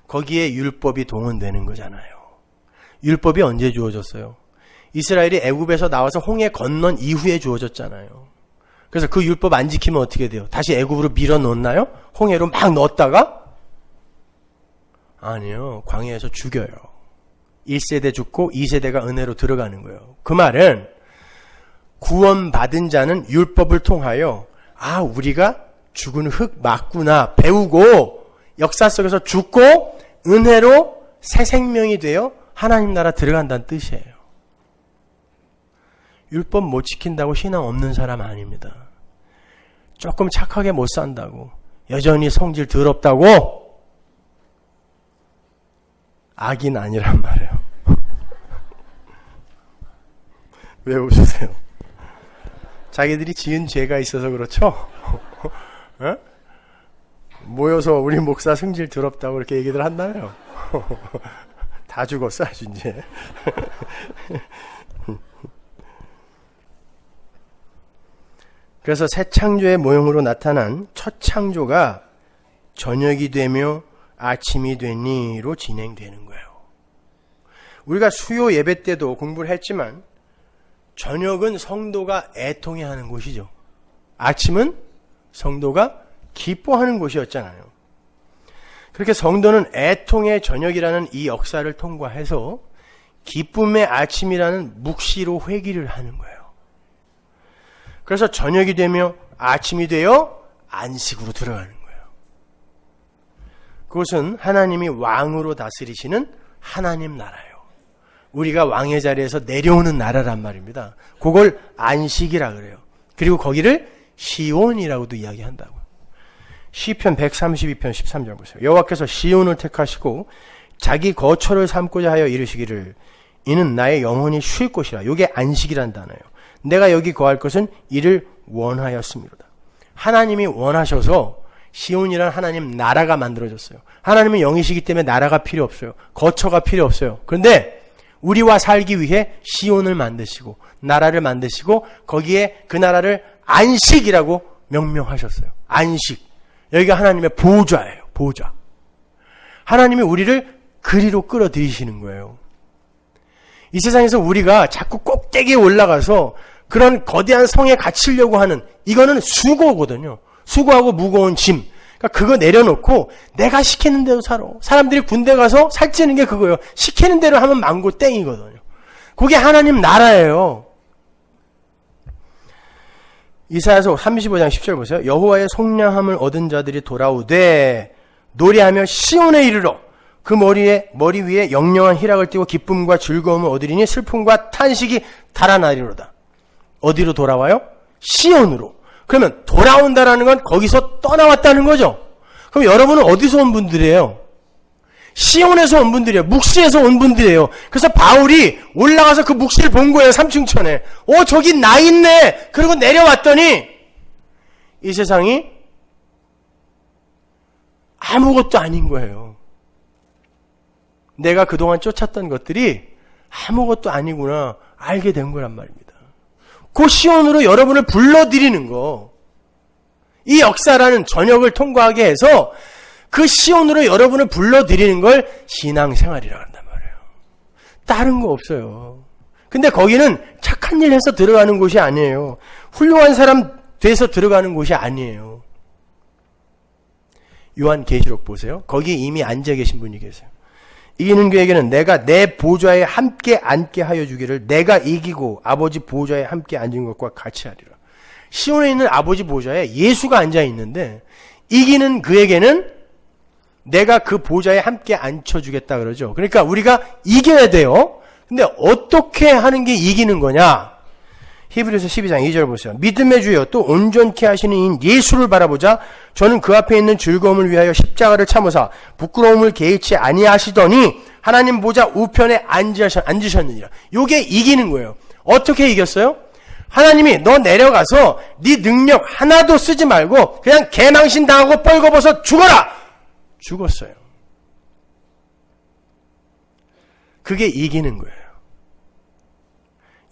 거기에 율법이 동원되는 거잖아요. 율법이 언제 주어졌어요? 이스라엘이 애굽에서 나와서 홍해 건넌 이후에 주어졌잖아요. 그래서 그 율법 안 지키면 어떻게 돼요? 다시 애굽으로 밀어넣나요? 홍해로 막 넣었다가? 아니요. 광야에서 죽여요. 1세대 죽고 2세대가 은혜로 들어가는 거예요. 그 말은 구원받은 자는 율법을 통하여 우리가 죽은 흙 맞구나 배우고 역사 속에서 죽고 은혜로 새 생명이 되어 하나님 나라 들어간다는 뜻이에요. 율법 못 지킨다고 신앙 없는 사람 아닙니다. 조금 착하게 못 산다고, 여전히 성질 더럽다고? 악인 아니란 말이에요. 왜 웃으세요? 자기들이 지은 죄가 있어서 그렇죠? 어? 모여서 우리 목사 성질 더럽다고 이렇게 얘기들 한다며요. 다 죽었어 아주 이제. 그래서 새 창조의 모형으로 나타난 첫 창조가 저녁이 되며 아침이 되니로 진행되는 거예요. 우리가 수요 예배 때도 공부를 했지만 저녁은 성도가 애통해하는 곳이죠. 아침은 성도가 기뻐하는 곳이었잖아요. 그렇게 성도는 애통의 저녁이라는 이 역사를 통과해서 기쁨의 아침이라는 묵시로 회귀를 하는 거예요. 그래서 저녁이 되며 아침이 되어 안식으로 들어가는 거예요. 그것은 하나님이 왕으로 다스리시는 하나님 나라예요. 우리가 왕의 자리에서 내려오는 나라란 말입니다. 그걸 안식이라 그래요. 그리고 거기를 시온이라고도 이야기한다고요. 시편 132편 13절 보세요. 여호와께서 시온을 택하시고 자기 거처를 삼고자 하여 이르시기를 이는 나의 영혼이 쉴 곳이라. 이게 안식이란 단어예요. 내가 여기 거할 것은 이를 원하였음이로다. 하나님이 원하셔서 시온이란 하나님 나라가 만들어졌어요. 하나님은 영이시기 때문에 나라가 필요 없어요. 거처가 필요 없어요. 그런데 우리와 살기 위해 시온을 만드시고 나라를 만드시고 거기에 그 나라를 안식이라고 명명하셨어요. 안식. 여기가 하나님의 보좌예요. 보좌. 하나님이 우리를 그리로 끌어들이시는 거예요. 이 세상에서 우리가 자꾸 꼭대기에 올라가서 그런 거대한 성에 갇히려고 하는 이거는 수고거든요. 수고하고 무거운 짐. 그러니까 그거 내려놓고 내가 시키는 대로 살아. 사람들이 군대 가서 살찌는 게 그거예요. 시키는 대로 하면 망고 땡이거든요. 그게 하나님 나라예요. 이사야서 35장 10절 보세요. 여호와의 속량함을 얻은 자들이 돌아오되 노래하며 시온에 이르러 그 머리 위에 영영한 희락을 띠고 기쁨과 즐거움을 얻으리니 슬픔과 탄식이 달아나리로다. 어디로 돌아와요? 시온으로. 그러면 돌아온다라는 건 거기서 떠나왔다는 거죠. 그럼 여러분은 어디서 온 분들이에요? 시온에서 온 분들이에요. 묵시에서 온 분들이에요. 그래서 바울이 올라가서 그 묵시를 본 거예요. 삼층천에. 저기 나 있네. 그리고 내려왔더니 이 세상이 아무것도 아닌 거예요. 내가 그동안 쫓았던 것들이 아무것도 아니구나 알게 된 거란 말입니다. 그 시온으로 여러분을 불러들이는 거. 이 역사라는 전역을 통과하게 해서 그 시온으로 여러분을 불러들이는 걸 신앙생활이라고 한단 말이에요. 다른 거 없어요. 근데 거기는 착한 일 해서 들어가는 곳이 아니에요. 훌륭한 사람 돼서 들어가는 곳이 아니에요. 요한계시록 보세요. 거기 이미 앉아 계신 분이 계세요. 이기는 그에게는 내가 내 보좌에 함께 앉게 하여 주기를 내가 이기고 아버지 보좌에 함께 앉은 것과 같이 하리라. 시온에 있는 아버지 보좌에 예수가 앉아 있는데 이기는 그에게는 내가 그 보좌에 함께 앉혀주겠다 그러죠. 그러니까 우리가 이겨야 돼요. 근데 어떻게 하는 게 이기는 거냐? 히브리서 12장 2절 보세요. 믿음의 주여 또 온전케 하시는 이인 예수를 바라보자. 저는 그 앞에 있는 즐거움을 위하여 십자가를 참으사 부끄러움을 개의치 아니하시더니 하나님 보좌 우편에 앉으셨느니라. 요게 이기는 거예요. 어떻게 이겼어요? 하나님이 너 내려가서 네 능력 하나도 쓰지 말고 그냥 개망신 당하고 뻘거벗어 죽어라. 죽었어요. 그게 이기는 거예요.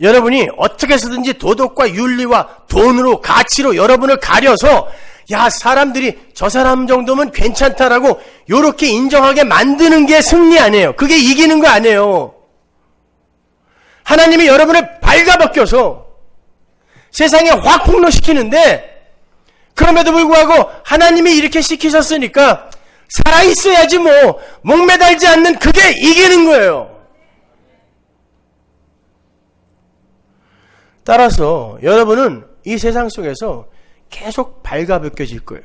여러분이 어떻게 해서든지 도덕과 윤리와 돈으로 가치로 여러분을 가려서 야 사람들이 저 사람 정도면 괜찮다라고 요렇게 인정하게 만드는 게 승리 아니에요. 그게 이기는 거 아니에요. 하나님이 여러분을 발가벗겨서 세상에 확 폭로시키는데 그럼에도 불구하고 하나님이 이렇게 시키셨으니까 살아있어야지 뭐 목매달지 않는 그게 이기는 거예요. 따라서 여러분은 이 세상 속에서 계속 발가벗겨질 거예요.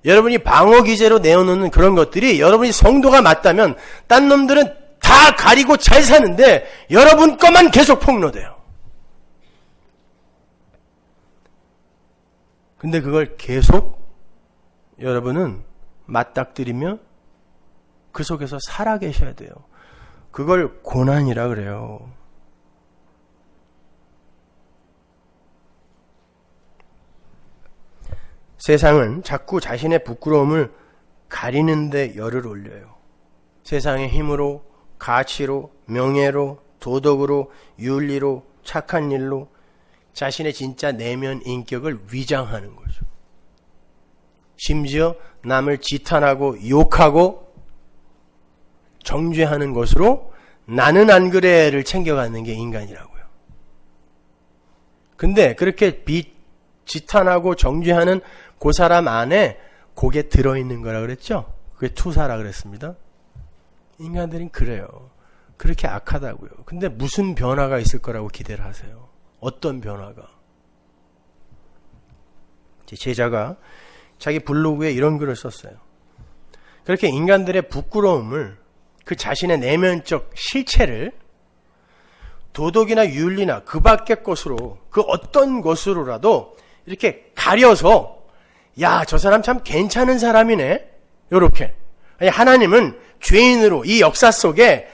여러분이 방어 기제로 내어놓는 그런 것들이 여러분이 성도가 맞다면 딴 놈들은 다 가리고 잘 사는데 여러분 것만 계속 폭로돼요. 근데 그걸 계속 여러분은 맞닥뜨리며 그 속에서 살아계셔야 돼요. 그걸 고난이라 그래요. 세상은 자꾸 자신의 부끄러움을 가리는데 열을 올려요. 세상의 힘으로, 가치로, 명예로, 도덕으로, 윤리로, 착한 일로 자신의 진짜 내면 인격을 위장하는 거죠. 심지어 남을 지탄하고 욕하고 정죄하는 것으로 나는 안 그래를 챙겨가는 게 인간이라고요. 근데 그렇게 지탄하고 정죄하는 그 사람 안에 그게 들어있는 거라 그랬죠? 그게 투사라 그랬습니다. 인간들은 그래요. 그렇게 악하다고요. 근데 무슨 변화가 있을 거라고 기대를 하세요? 어떤 변화가? 제 제자가 자기 블로그에 이런 글을 썼어요. 그렇게 인간들의 부끄러움을, 그 자신의 내면적 실체를 도덕이나 윤리나 그 밖의 것으로, 그 어떤 것으로라도 이렇게 가려서 야, 저 사람 참 괜찮은 사람이네, 요렇게. 아니, 하나님은 죄인으로 이 역사 속에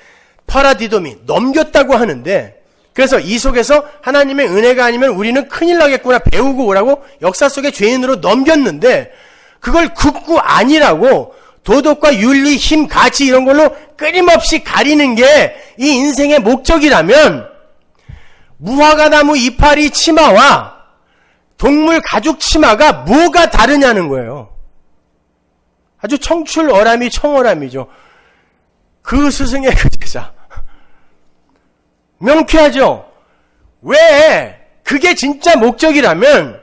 파라디돔이 넘겼다고 하는데, 그래서 이 속에서 하나님의 은혜가 아니면 우리는 큰일 나겠구나 배우고 오라고 역사 속에 죄인으로 넘겼는데, 그걸 극구 아니라고 도덕과 윤리, 힘, 가치 이런 걸로 끊임없이 가리는 게 이 인생의 목적이라면, 무화과나무 이파리 치마와 동물 가죽 치마가 뭐가 다르냐는 거예요. 아주 청출어람이 청어람이죠. 그 스승의 그 제자. 명쾌하죠? 왜? 그게 진짜 목적이라면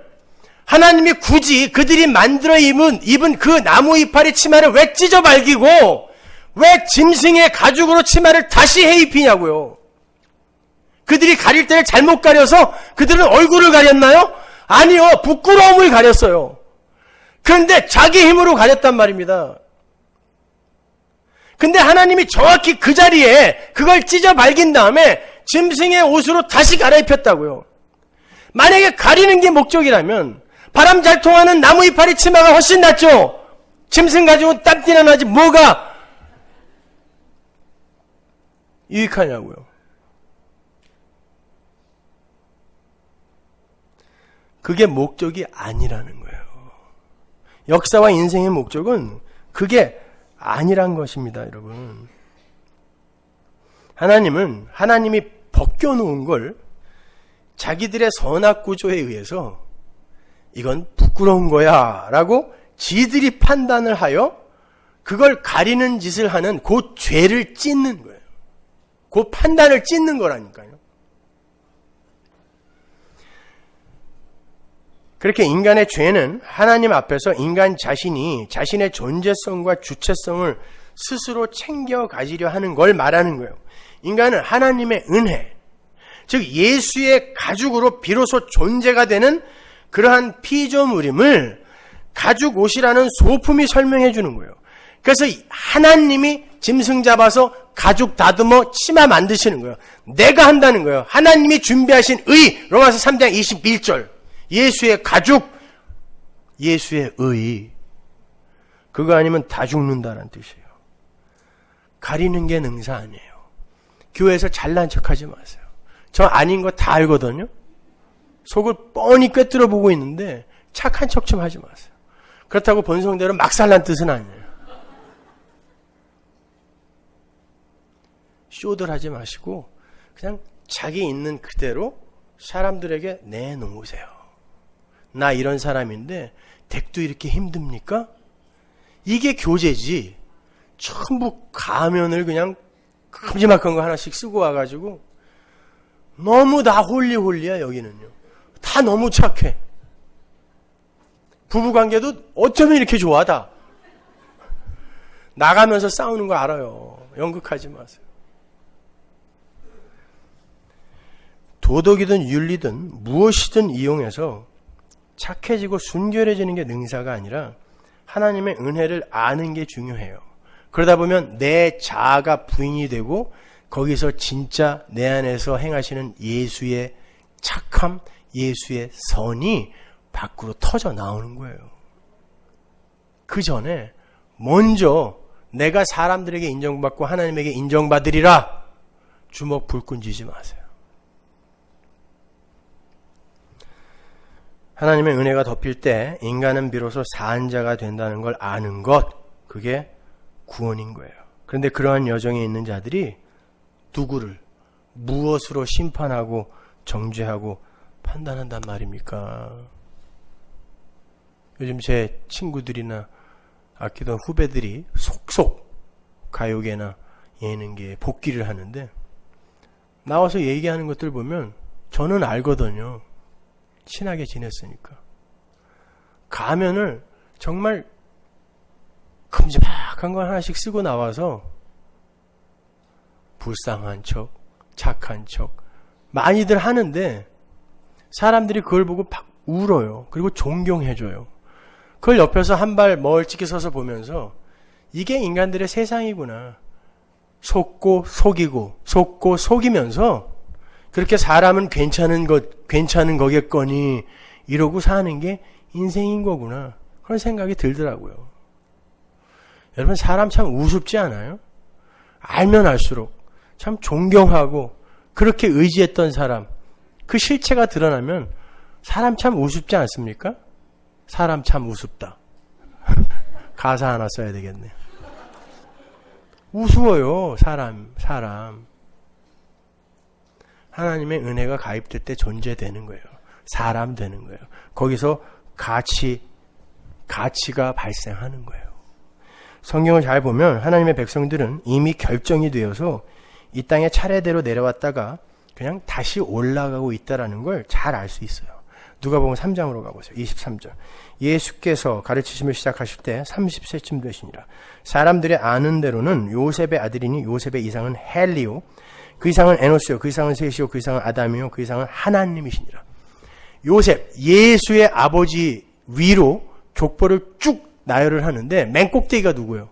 하나님이 굳이 그들이 만들어 입은 그 나무 이파리 치마를 왜 찢어 발기고 왜 짐승의 가죽으로 치마를 다시 해 입히냐고요. 그들이 가릴 때를 잘못 가려서 그들은 얼굴을 가렸나요? 아니요. 부끄러움을 가렸어요. 그런데 자기 힘으로 가렸단 말입니다. 근데 하나님이 정확히 그 자리에 그걸 찢어 발긴 다음에 짐승의 옷으로 다시 갈아입혔다고요. 만약에 가리는 게 목적이라면 바람 잘 통하는 나무 이파리 치마가 훨씬 낫죠. 짐승 가지고 땀띠나 나지 뭐가 유익하냐고요. 그게 목적이 아니라는 거예요. 역사와 인생의 목적은 그게 아니란 것입니다, 여러분. 하나님은 하나님이 벗겨놓은 걸 자기들의 선악 구조에 의해서 이건 부끄러운 거야 라고 지들이 판단을 하여 그걸 가리는 짓을 하는 그 죄를 찢는 거예요. 그 판단을 찢는 거라니까요. 그렇게 인간의 죄는 하나님 앞에서 인간 자신이 자신의 존재성과 주체성을 스스로 챙겨 가지려 하는 걸 말하는 거예요. 인간은 하나님의 은혜, 즉 예수의 가죽으로 비로소 존재가 되는 그러한 피조물임을 가죽 옷이라는 소품이 설명해 주는 거예요. 그래서 하나님이 짐승 잡아서 가죽 다듬어 치마 만드시는 거예요. 내가 한다는 거예요. 하나님이 준비하신 의, 로마서 3장 21절. 예수의 가죽, 예수의 의. 그거 아니면 다 죽는다는 뜻이에요. 가리는 게 능사 아니에요. 교회에서 잘난 척하지 마세요. 저 아닌 거 다 알거든요. 속을 뻔히 꿰뚫어 보고 있는데 착한 척 좀 하지 마세요. 그렇다고 본성대로 막 살란 뜻은 아니에요. 쇼들 하지 마시고 그냥 자기 있는 그대로 사람들에게 내놓으세요. 나 이런 사람인데 댁도 이렇게 힘듭니까? 이게 교제지. 전부 가면을 그냥 큼지막한 거 하나씩 쓰고 와가지고 너무 다 홀리홀리야. 여기는요. 다 너무 착해. 부부관계도 어쩌면 이렇게 좋아. 다 나가면서 싸우는 거 알아요. 연극하지 마세요. 도덕이든 윤리든 무엇이든 이용해서 착해지고 순결해지는 게 능사가 아니라 하나님의 은혜를 아는 게 중요해요. 그러다 보면 내 자아가 부인이 되고 거기서 진짜 내 안에서 행하시는 예수의 착함, 예수의 선이 밖으로 터져 나오는 거예요. 그 전에 먼저 내가 사람들에게 인정받고 하나님에게 인정받으리라. 주먹 불끈 쥐지 마세요. 하나님의 은혜가 덮일 때 인간은 비로소 사한 자가 된다는 걸 아는 것, 그게 구원인 거예요. 그런데 그러한 여정에 있는 자들이 누구를 무엇으로 심판하고 정죄하고 판단한단 말입니까? 요즘 제 친구들이나 아끼던 후배들이 속속 가요계나 예능계에 복귀를 하는데 나와서 얘기하는 것들 보면 저는 알거든요. 친하게 지냈으니까. 가면을 정말 큼지막한 거 하나씩 쓰고 나와서 불쌍한 척, 착한 척 많이들 하는데 사람들이 그걸 보고 막 울어요. 그리고 존경해줘요. 그걸 옆에서 한 발 멀찍이 서서 보면서 이게 인간들의 세상이구나. 속고 속이고 속고 속이면서 그렇게 사람은 괜찮은 거겠거니 이러고 사는 게 인생인 거구나. 그런 생각이 들더라고요. 여러분 사람 참 우습지 않아요? 알면 알수록 참 존경하고 그렇게 의지했던 사람 그 실체가 드러나면 사람 참 우습지 않습니까? 사람 참 우습다. 가사 하나 써야 되겠네. 우스워요. 사람. 하나님의 은혜가 가입될 때 존재되는 거예요. 사람 되는 거예요. 거기서 가치가 발생하는 거예요. 성경을 잘 보면 하나님의 백성들은 이미 결정이 되어서 이 땅에 차례대로 내려왔다가 그냥 다시 올라가고 있다는 걸 잘 알 수 있어요. 누가복음 3장으로 가보세요. 23절. 예수께서 가르치심을 시작하실 때 30세쯤 되시니라. 사람들이 아는 대로는 요셉의 아들이니 요셉의 이상은 헬리오, 그 이상은 에노스요, 그 이상은 셋이요, 그 이상은 아담이요, 그 이상은 하나님이시니라. 요셉, 예수의 아버지 위로 족보를 쭉 나열을 하는데 맨 꼭대기가 누구예요?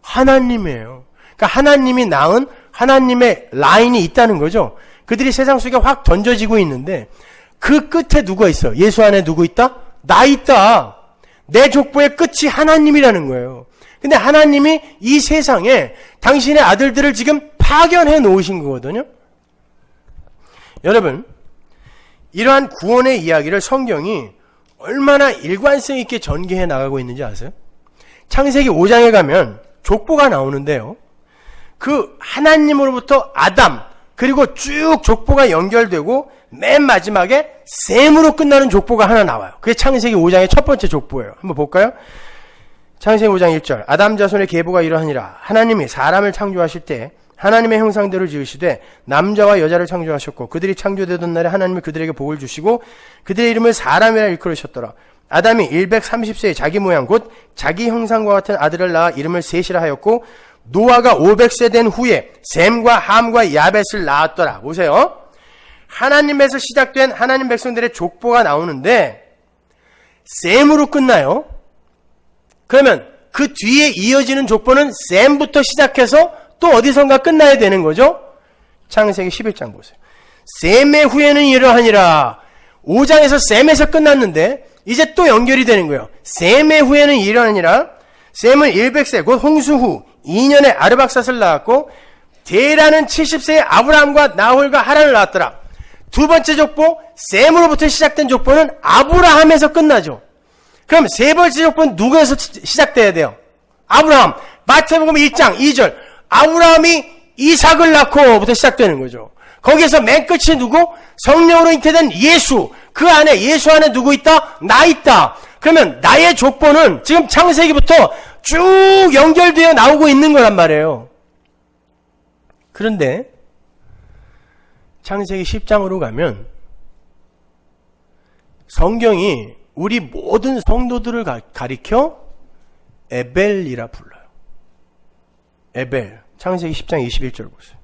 하나님이에요. 그러니까 하나님이 낳은 하나님의 라인이 있다는 거죠. 그들이 세상 속에 확 던져지고 있는데 그 끝에 누가 있어? 예수 안에 누구 있다? 나 있다. 내 족보의 끝이 하나님이라는 거예요. 근데 하나님이 이 세상에 당신의 아들들을 지금 파견해 놓으신 거거든요. 여러분, 이러한 구원의 이야기를 성경이 얼마나 일관성 있게 전개해 나가고 있는지 아세요? 창세기 5장에 가면 족보가 나오는데요. 그 하나님으로부터 아담, 그리고 쭉 족보가 연결되고 맨 마지막에 셈으로 끝나는 족보가 하나 나와요. 그게 창세기 5장의 첫 번째 족보예요. 한번 볼까요? 창세기 5장 1절. 아담 자손의 계보가 이러하니라. 하나님이 사람을 창조하실 때 하나님의 형상대로 지으시되 남자와 여자를 창조하셨고 그들이 창조되던 날에 하나님이 그들에게 복을 주시고 그들의 이름을 사람이라 일컬으셨더라. 아담이 130세에 자기 모양 곧 자기 형상과 같은 아들을 낳아 이름을 셋이라 하였고 노아가 500세 된 후에 셈과 함과 야벳을 낳았더라. 보세요. 하나님에서 시작된 하나님 백성들의 족보가 나오는데 셈으로 끝나요. 그러면 그 뒤에 이어지는 족보는 셈부터 시작해서 또 어디선가 끝나야 되는 거죠. 창세기 11장 보세요. 셈의 후에는 이러하니라. 5장에서 셈에서 끝났는데 이제 또 연결이 되는 거예요. 셈의 후에는 이러하니라. 셈은 100세 곧 홍수 후 2년에 아르박삿을 낳았고 데라는 70세에 아브라함과 나홀과 하란을 낳았더라. 두 번째 족보 셈으로부터 시작된 족보는 아브라함에서 끝나죠. 그럼 세 번째 족보는 누구에서 시작돼야 돼요? 아브라함. 마태복음 1장 2절. 아브라함이 이삭을 낳고부터 시작되는 거죠. 거기에서 맨 끝이 누구? 성령으로 잉태된 예수. 그 안에 예수 안에 누구 있다? 나 있다. 그러면 나의 족보는 지금 창세기부터 쭉 연결되어 나오고 있는 거란 말이에요. 그런데 창세기 10장으로 가면 성경이 우리 모든 성도들을 가리켜 에벨이라 불러요. 에벨. 창세기 10장 21절 보세요.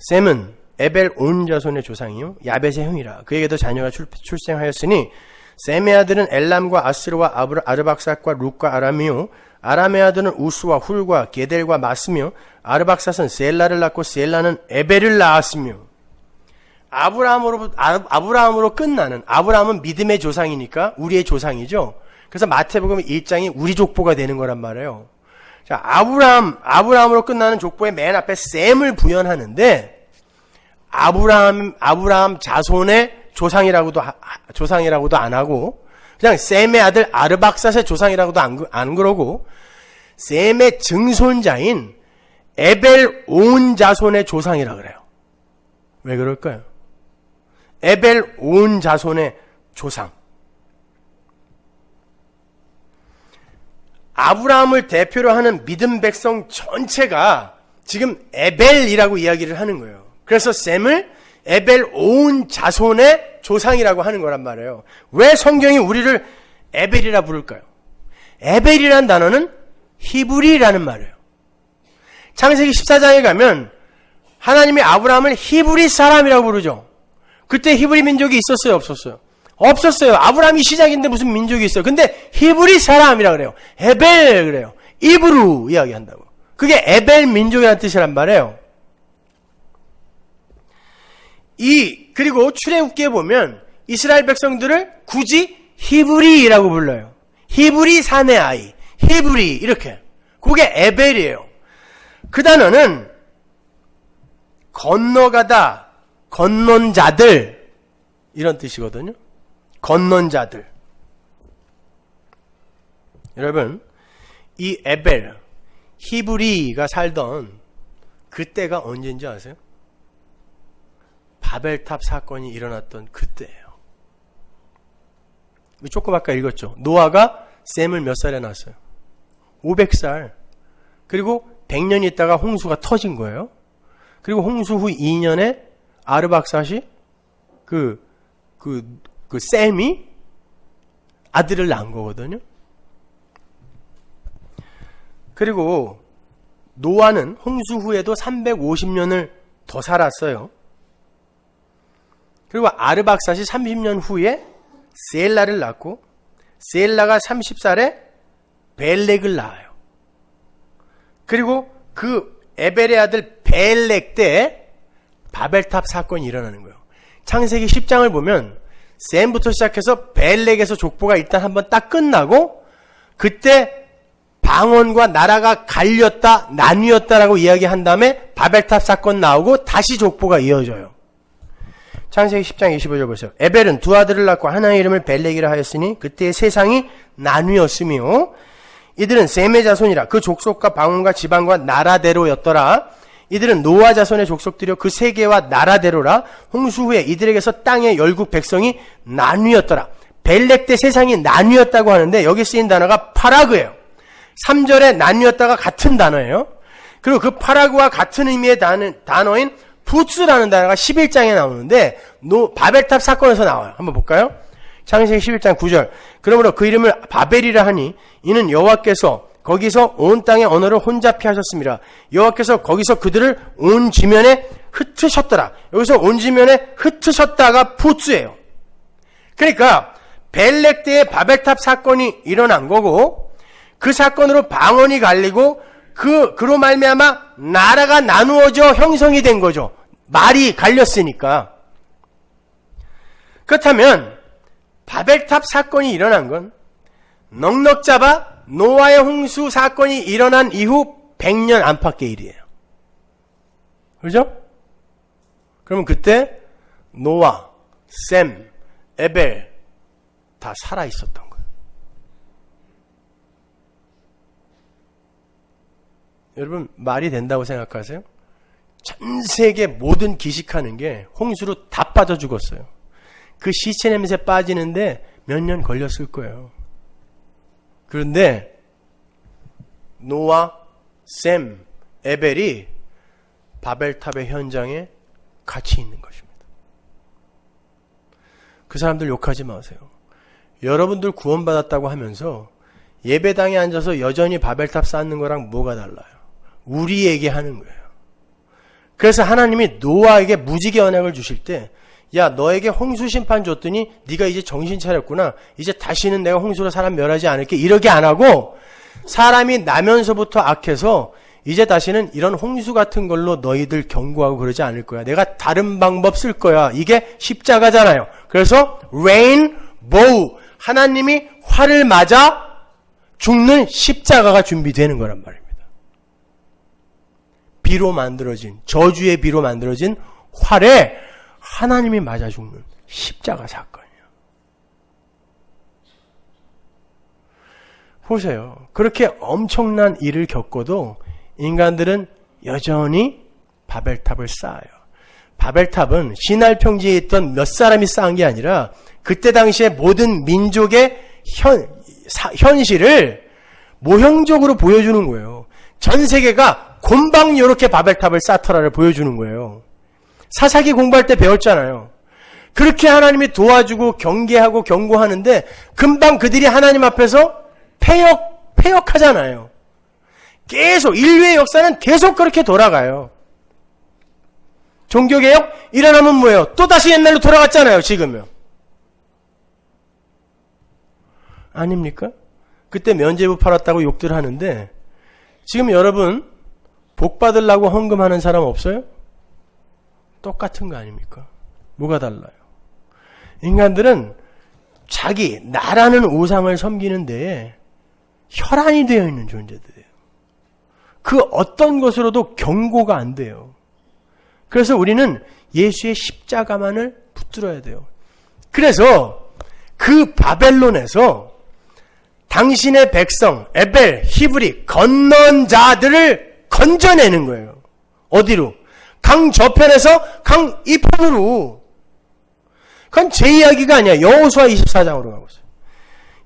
셈은 에벨 온 자손의 조상이요 야벳의 형이라. 그에게도 자녀가 출생하였으니 셈의 아들은 엘람과 아스르와 아르박삿과 룻과 아람이요 아람의 아들은 우스와 훌과 게델과 마스며 아르박삿은 셀라를 낳고 셀라는 에벨을 낳았으며. 아브라함으로 끝나는, 아브라함은 믿음의 조상이니까 우리의 조상이죠. 그래서 마태복음 1장이 우리 족보가 되는 거란 말이에요. 자, 아브라함으로 끝나는 족보의 맨 앞에 셈을 부연하는데, 아브라함 자손의 조상이라고도 안 하고, 그냥 셈의 아들 아르박삿의 조상이라고도 안 그러고, 셈의 증손자인 에벨 온 자손의 조상이라 그래요. 왜 그럴까요? 에벨 온 자손의 조상. 아브라함을 대표로 하는 믿음 백성 전체가 지금 에벨이라고 이야기를 하는 거예요. 그래서 셈을 에벨 온 자손의 조상이라고 하는 거란 말이에요. 왜 성경이 우리를 에벨이라 부를까요? 에벨이라는 단어는 히브리라는 말이에요. 창세기 14장에 가면 하나님이 아브라함을 히브리 사람이라고 부르죠. 그때 히브리 민족이 있었어요, 없었어요? 없었어요. 아브라함이 시작인데 무슨 민족이 있어요. 근데 히브리 사람이라 그래요. 에벨 그래요. 이브루 이야기한다고. 그게 에벨 민족이라는 뜻이란 말이에요. 그리고 출애굽기에 보면 이스라엘 백성들을 굳이 히브리라고 불러요. 히브리 산의 아이. 히브리 이렇게. 그게 에벨이에요. 그 단어는 건너가다, 건넌 자들 이런 뜻이거든요. 건넌 자들. 여러분, 이 에벨, 히브리가 살던 그때가 언제인지 아세요? 바벨탑 사건이 일어났던 그때예요. 조금 아까 읽었죠. 노아가 셈을 몇 살에 낳았어요? 500살. 그리고 100년 있다가 홍수가 터진 거예요. 그리고 홍수 후 2년에 아르박삿이 셈이 아들을 낳은 거거든요. 그리고 노아는 홍수 후에도 350년을 더 살았어요. 그리고 아르박삿이 30년 후에 셀라를 낳고, 셀라가 30살에 벨렉을 낳아요. 그리고 그 에벨의 아들 벨렉 때 바벨탑 사건이 일어나는 거예요. 창세기 10장을 보면 셈부터 시작해서 벨렉에서 족보가 일단 한번 딱 끝나고, 그때 방언과 나라가 갈렸다, 나뉘었다라고 이야기한 다음에 바벨탑 사건 나오고 다시 족보가 이어져요. 창세기 10장 25절 보세요. 에벨은 두 아들을 낳고 하나의 이름을 벨렉이라 하였으니 그때의 세상이 나뉘었으며 이들은 셈의 자손이라 그 족속과 방언과 지방과 나라대로였더라. 이들은 노아 자손의 족속들이여 그 세계와 나라대로라. 홍수 후에 이들에게서 땅의 열국 백성이 나뉘었더라. 벨렉 때 세상이 나뉘었다고 하는데 여기 쓰인 단어가 파라그예요. 3절에 나뉘었다가 같은 단어예요. 그리고 그 파라그와 같은 의미의 단어인 푸츠라는 단어가 11장에 나오는데 바벨탑 사건에서 나와요. 한번 볼까요? 창세기 11장 9절. 그러므로 그 이름을 바벨이라 하니 이는 여호와께서 거기서 온 땅의 언어를 혼잡히 하셨습니다. 여호와께서 거기서 그들을 온 지면에 흩으셨더라. 여기서 온 지면에 흩으셨다가 푸츠예요. 그러니까 벨렉 때에 바벨탑 사건이 일어난 거고, 그 사건으로 방언이 갈리고 그로 말미암아 나라가 나누어져 형성이 된 거죠. 말이 갈렸으니까. 그렇다면 바벨탑 사건이 일어난 건 넉넉 잡아 노아의 홍수 사건이 일어난 이후 100년 안팎의 일이에요. 그렇죠? 그러면 그때 노아, 셈, 에벨 다 살아 있었던 거예요. 여러분, 말이 된다고 생각하세요? 전 세계 모든 기식하는 게 홍수로 다 빠져 죽었어요. 그 시체 냄새 빠지는데 몇 년 걸렸을 거예요. 그런데 노아, 셈, 에벨이 바벨탑의 현장에 같이 있는 것입니다. 그 사람들 욕하지 마세요. 여러분들 구원받았다고 하면서 예배당에 앉아서 여전히 바벨탑 쌓는 거랑 뭐가 달라요? 우리에게 하는 거예요. 그래서 하나님이 노아에게 무지개 언약을 주실 때, 야, 너에게 홍수 심판 줬더니 네가 이제 정신 차렸구나. 이제 다시는 내가 홍수로 사람 멸하지 않을게. 이렇게 안 하고, 사람이 나면서부터 악해서 이제 다시는 이런 홍수 같은 걸로 너희들 경고하고 그러지 않을 거야. 내가 다른 방법 쓸 거야. 이게 십자가잖아요. 그래서 rain, bow, 하나님이 화를 맞아 죽는 십자가가 준비되는 거란 말입니다. 비로 만들어진, 저주의 비로 만들어진 활에 하나님이 맞아 죽는 십자가 사건이에요. 보세요. 그렇게 엄청난 일을 겪어도 인간들은 여전히 바벨탑을 쌓아요. 바벨탑은 시날 평지에 있던 몇 사람이 쌓은 게 아니라 그때 당시에 모든 민족의 현실을 모형적으로 보여주는 거예요. 전 세계가 곰방 요렇게 바벨탑을 쌓더라를 보여주는 거예요. 사사기 공부할 때 배웠잖아요. 그렇게 하나님이 도와주고 경계하고 경고하는데 금방 그들이 하나님 앞에서 패역하잖아요. 계속 인류의 역사는 계속 그렇게 돌아가요. 종교개혁 일어나면 뭐예요? 또다시 옛날로 돌아갔잖아요. 지금요. 아닙니까? 그때 면죄부 팔았다고 욕들 하는데 지금 여러분 복 받으려고 헌금하는 사람 없어요? 똑같은 거 아닙니까? 뭐가 달라요? 인간들은 자기 나라는 우상을 섬기는 데에 혈안이 되어 있는 존재들이에요. 그 어떤 것으로도 경고가 안 돼요. 그래서 우리는 예수의 십자가만을 붙들어야 돼요. 그래서 그 바벨론에서 당신의 백성 에벨, 히브리 건넌 자들을 건져내는 거예요. 어디로? 강 저편에서 강 이편으로. 그건 제 이야기가 아니야. 여호수아 24장으로 가고 있어요.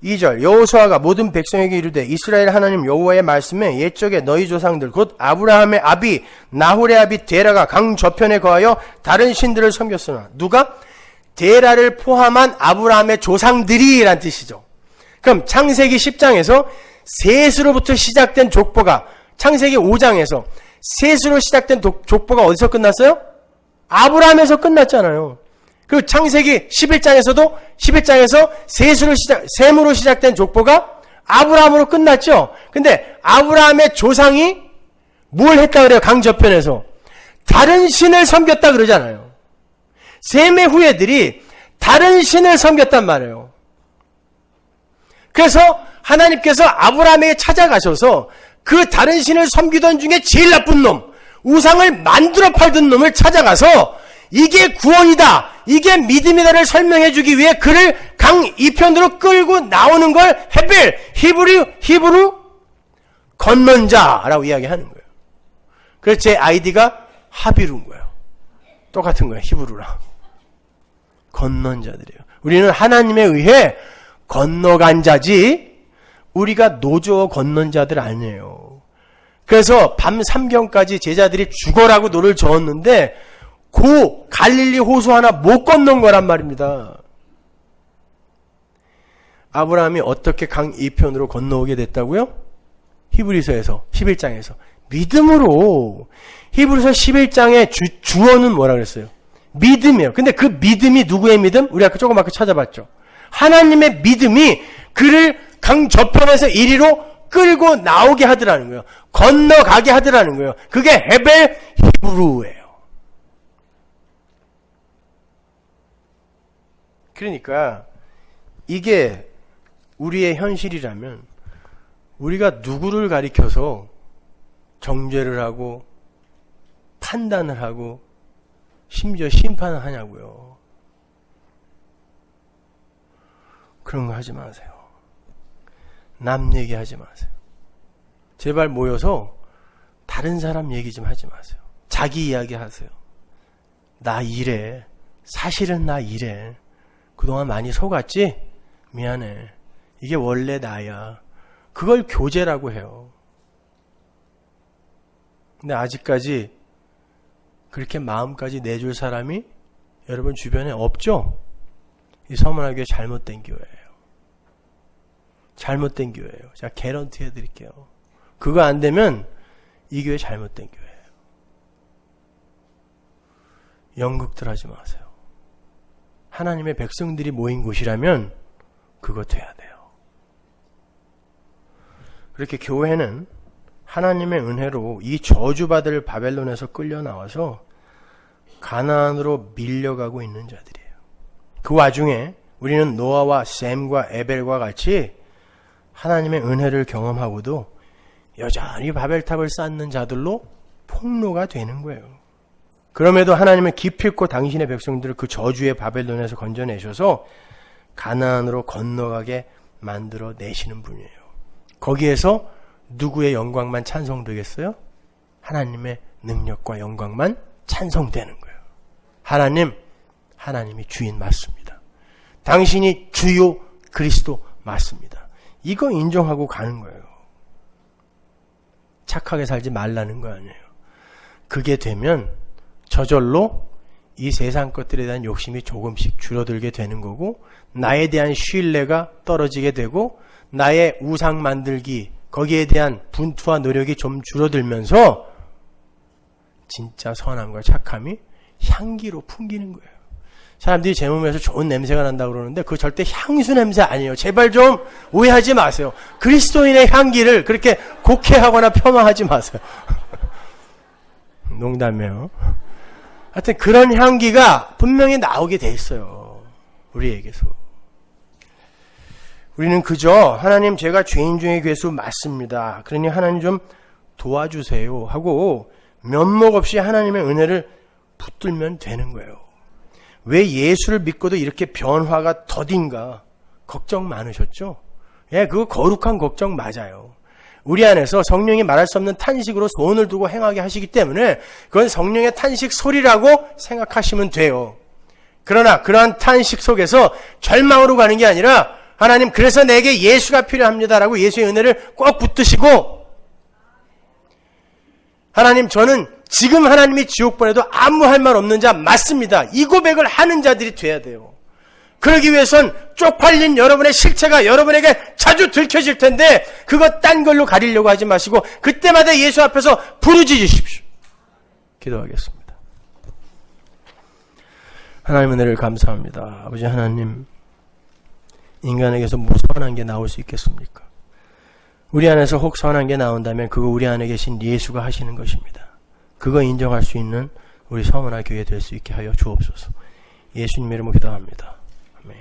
2절 여호수아가 모든 백성에게 이르되 이스라엘 하나님 여호와의 말씀에 옛적에 너희 조상들 곧 아브라함의 아비 나홀의 아비 데라가 강 저편에 거하여 다른 신들을 섬겼으나 누가? 데라를 포함한 아브라함의 조상들이 라는 뜻이죠. 그럼 창세기 10장에서 셋으로부터 시작된 족보가 창세기 5장에서 셋으로 시작된 족보가 어디서 끝났어요? 아브라함에서 끝났잖아요. 그리고 창세기 11장에서 셈으로 시작된 족보가 아브라함으로 끝났죠. 근데 아브라함의 조상이 뭘 했다 그래요? 강 저편에서 다른 신을 섬겼다 그러잖아요. 셈의 후예들이 다른 신을 섬겼단 말이에요. 그래서 하나님께서 아브라함에게 찾아가셔서 그 다른 신을 섬기던 중에 제일 나쁜 놈, 우상을 만들어 팔던 놈을 찾아가서 이게 구원이다, 이게 믿음이다를 설명해 주기 위해 그를 강 이편으로 끌고 나오는 걸 헤벨, 히브루 건넌 자라고 이야기하는 거예요. 그래서 제 아이디가 하비루인 거예요. 똑같은 거예요. 히브루랑. 건넌 자들이에요. 우리는 하나님에 의해 건너간 자지 우리가 노조 건넌 자들 아니에요. 그래서 밤 삼경까지 제자들이 죽어라고 노를 저었는데 그 갈릴리 호수 하나 못 건넌 거란 말입니다. 아브라함이 어떻게 강 이편으로 건너오게 됐다고요? 히브리서에서 11장에서 믿음으로. 히브리서 11장의 주어는 뭐라 그랬어요? 믿음이에요. 근데 그 믿음이 누구의 믿음? 우리 아까 조금 아까 찾아봤죠. 하나님의 믿음이 그를 강 저편에서 이리로 끌고 나오게 하더라는 거예요. 건너가게 하더라는 거예요. 그게 헤벨 히브루예요. 그러니까 이게 우리의 현실이라면 우리가 누구를 가리켜서 정죄를 하고 판단을 하고 심지어 심판을 하냐고요. 그런 거 하지 마세요. 남 얘기하지 마세요. 제발 모여서 다른 사람 얘기 좀 하지 마세요. 자기 이야기 하세요. 나 이래. 사실은 나 이래. 그동안 많이 속았지? 미안해. 이게 원래 나야. 그걸 교제라고 해요. 근데 아직까지 그렇게 마음까지 내줄 사람이 여러분 주변에 없죠? 이 서문화교회 잘못된 교회예요. 잘못된 교회예요. 제가 개런티 해드릴게요. 그거 안 되면 이 교회 잘못된 교회예요. 연극들 하지 마세요. 하나님의 백성들이 모인 곳이라면 그거 돼야 돼요. 그렇게 교회는 하나님의 은혜로 이 저주받을 바벨론에서 끌려 나와서 가나안으로 밀려가고 있는 자들이에요. 그 와중에 우리는 노아와 셈과 에벨과 같이 하나님의 은혜를 경험하고도 여전히 바벨탑을 쌓는 자들로 폭로가 되는 거예요. 그럼에도 하나님은 기필코 당신의 백성들을 그 저주의 바벨론에서 건져내셔서 가나안으로 건너가게 만들어 내시는 분이에요. 거기에서 누구의 영광만 찬송되겠어요? 하나님의 능력과 영광만 찬송되는 거예요. 하나님이 주인 맞습니다. 당신이 주요 그리스도 맞습니다. 이거 인정하고 가는 거예요. 착하게 살지 말라는 거 아니에요. 그게 되면 저절로 이 세상 것들에 대한 욕심이 조금씩 줄어들게 되는 거고, 나에 대한 신뢰가 떨어지게 되고, 나의 우상 만들기, 거기에 대한 분투와 노력이 좀 줄어들면서 진짜 선함과 착함이 향기로 풍기는 거예요. 사람들이 제 몸에서 좋은 냄새가 난다고 그러는데 그거 절대 향수 냄새 아니에요. 제발 좀 오해하지 마세요. 그리스도인의 향기를 그렇게 곡해하거나 폄하하지 마세요. 농담이에요. 하여튼 그런 향기가 분명히 나오게 돼 있어요. 우리에게서. 우리는 그저 하나님 제가 죄인 중에 괴수 맞습니다. 그러니 하나님 좀 도와주세요 하고 면목 없이 하나님의 은혜를 붙들면 되는 거예요. 왜 예수를 믿고도 이렇게 변화가 더딘가 걱정 많으셨죠? 예, 그거 거룩한 걱정 맞아요. 우리 안에서 성령이 말할 수 없는 탄식으로 소원을 두고 행하게 하시기 때문에 그건 성령의 탄식 소리라고 생각하시면 돼요. 그러나 그러한 탄식 속에서 절망으로 가는 게 아니라 하나님 그래서 내게 예수가 필요합니다라고 예수의 은혜를 꼭 붙드시고, 하나님 저는 지금 하나님이 지옥 보내도 아무 할 말 없는 자 맞습니다. 이 고백을 하는 자들이 돼야 돼요. 그러기 위해선 쪽팔린 여러분의 실체가 여러분에게 자주 들켜질 텐데 그거 딴 걸로 가리려고 하지 마시고 그때마다 예수 앞에서 부르짖으십시오. 기도하겠습니다. 하나님 은혜를 감사합니다. 아버지 하나님, 인간에게서 뭐 선한 게 나올 수 있겠습니까? 우리 안에서 혹 선한 게 나온다면 그거 우리 안에 계신 예수가 하시는 것입니다. 그거 인정할 수 있는 우리 서문화 교회 될 수 있게 하여 주옵소서. 예수님 이름으로 기도합니다. 아멘.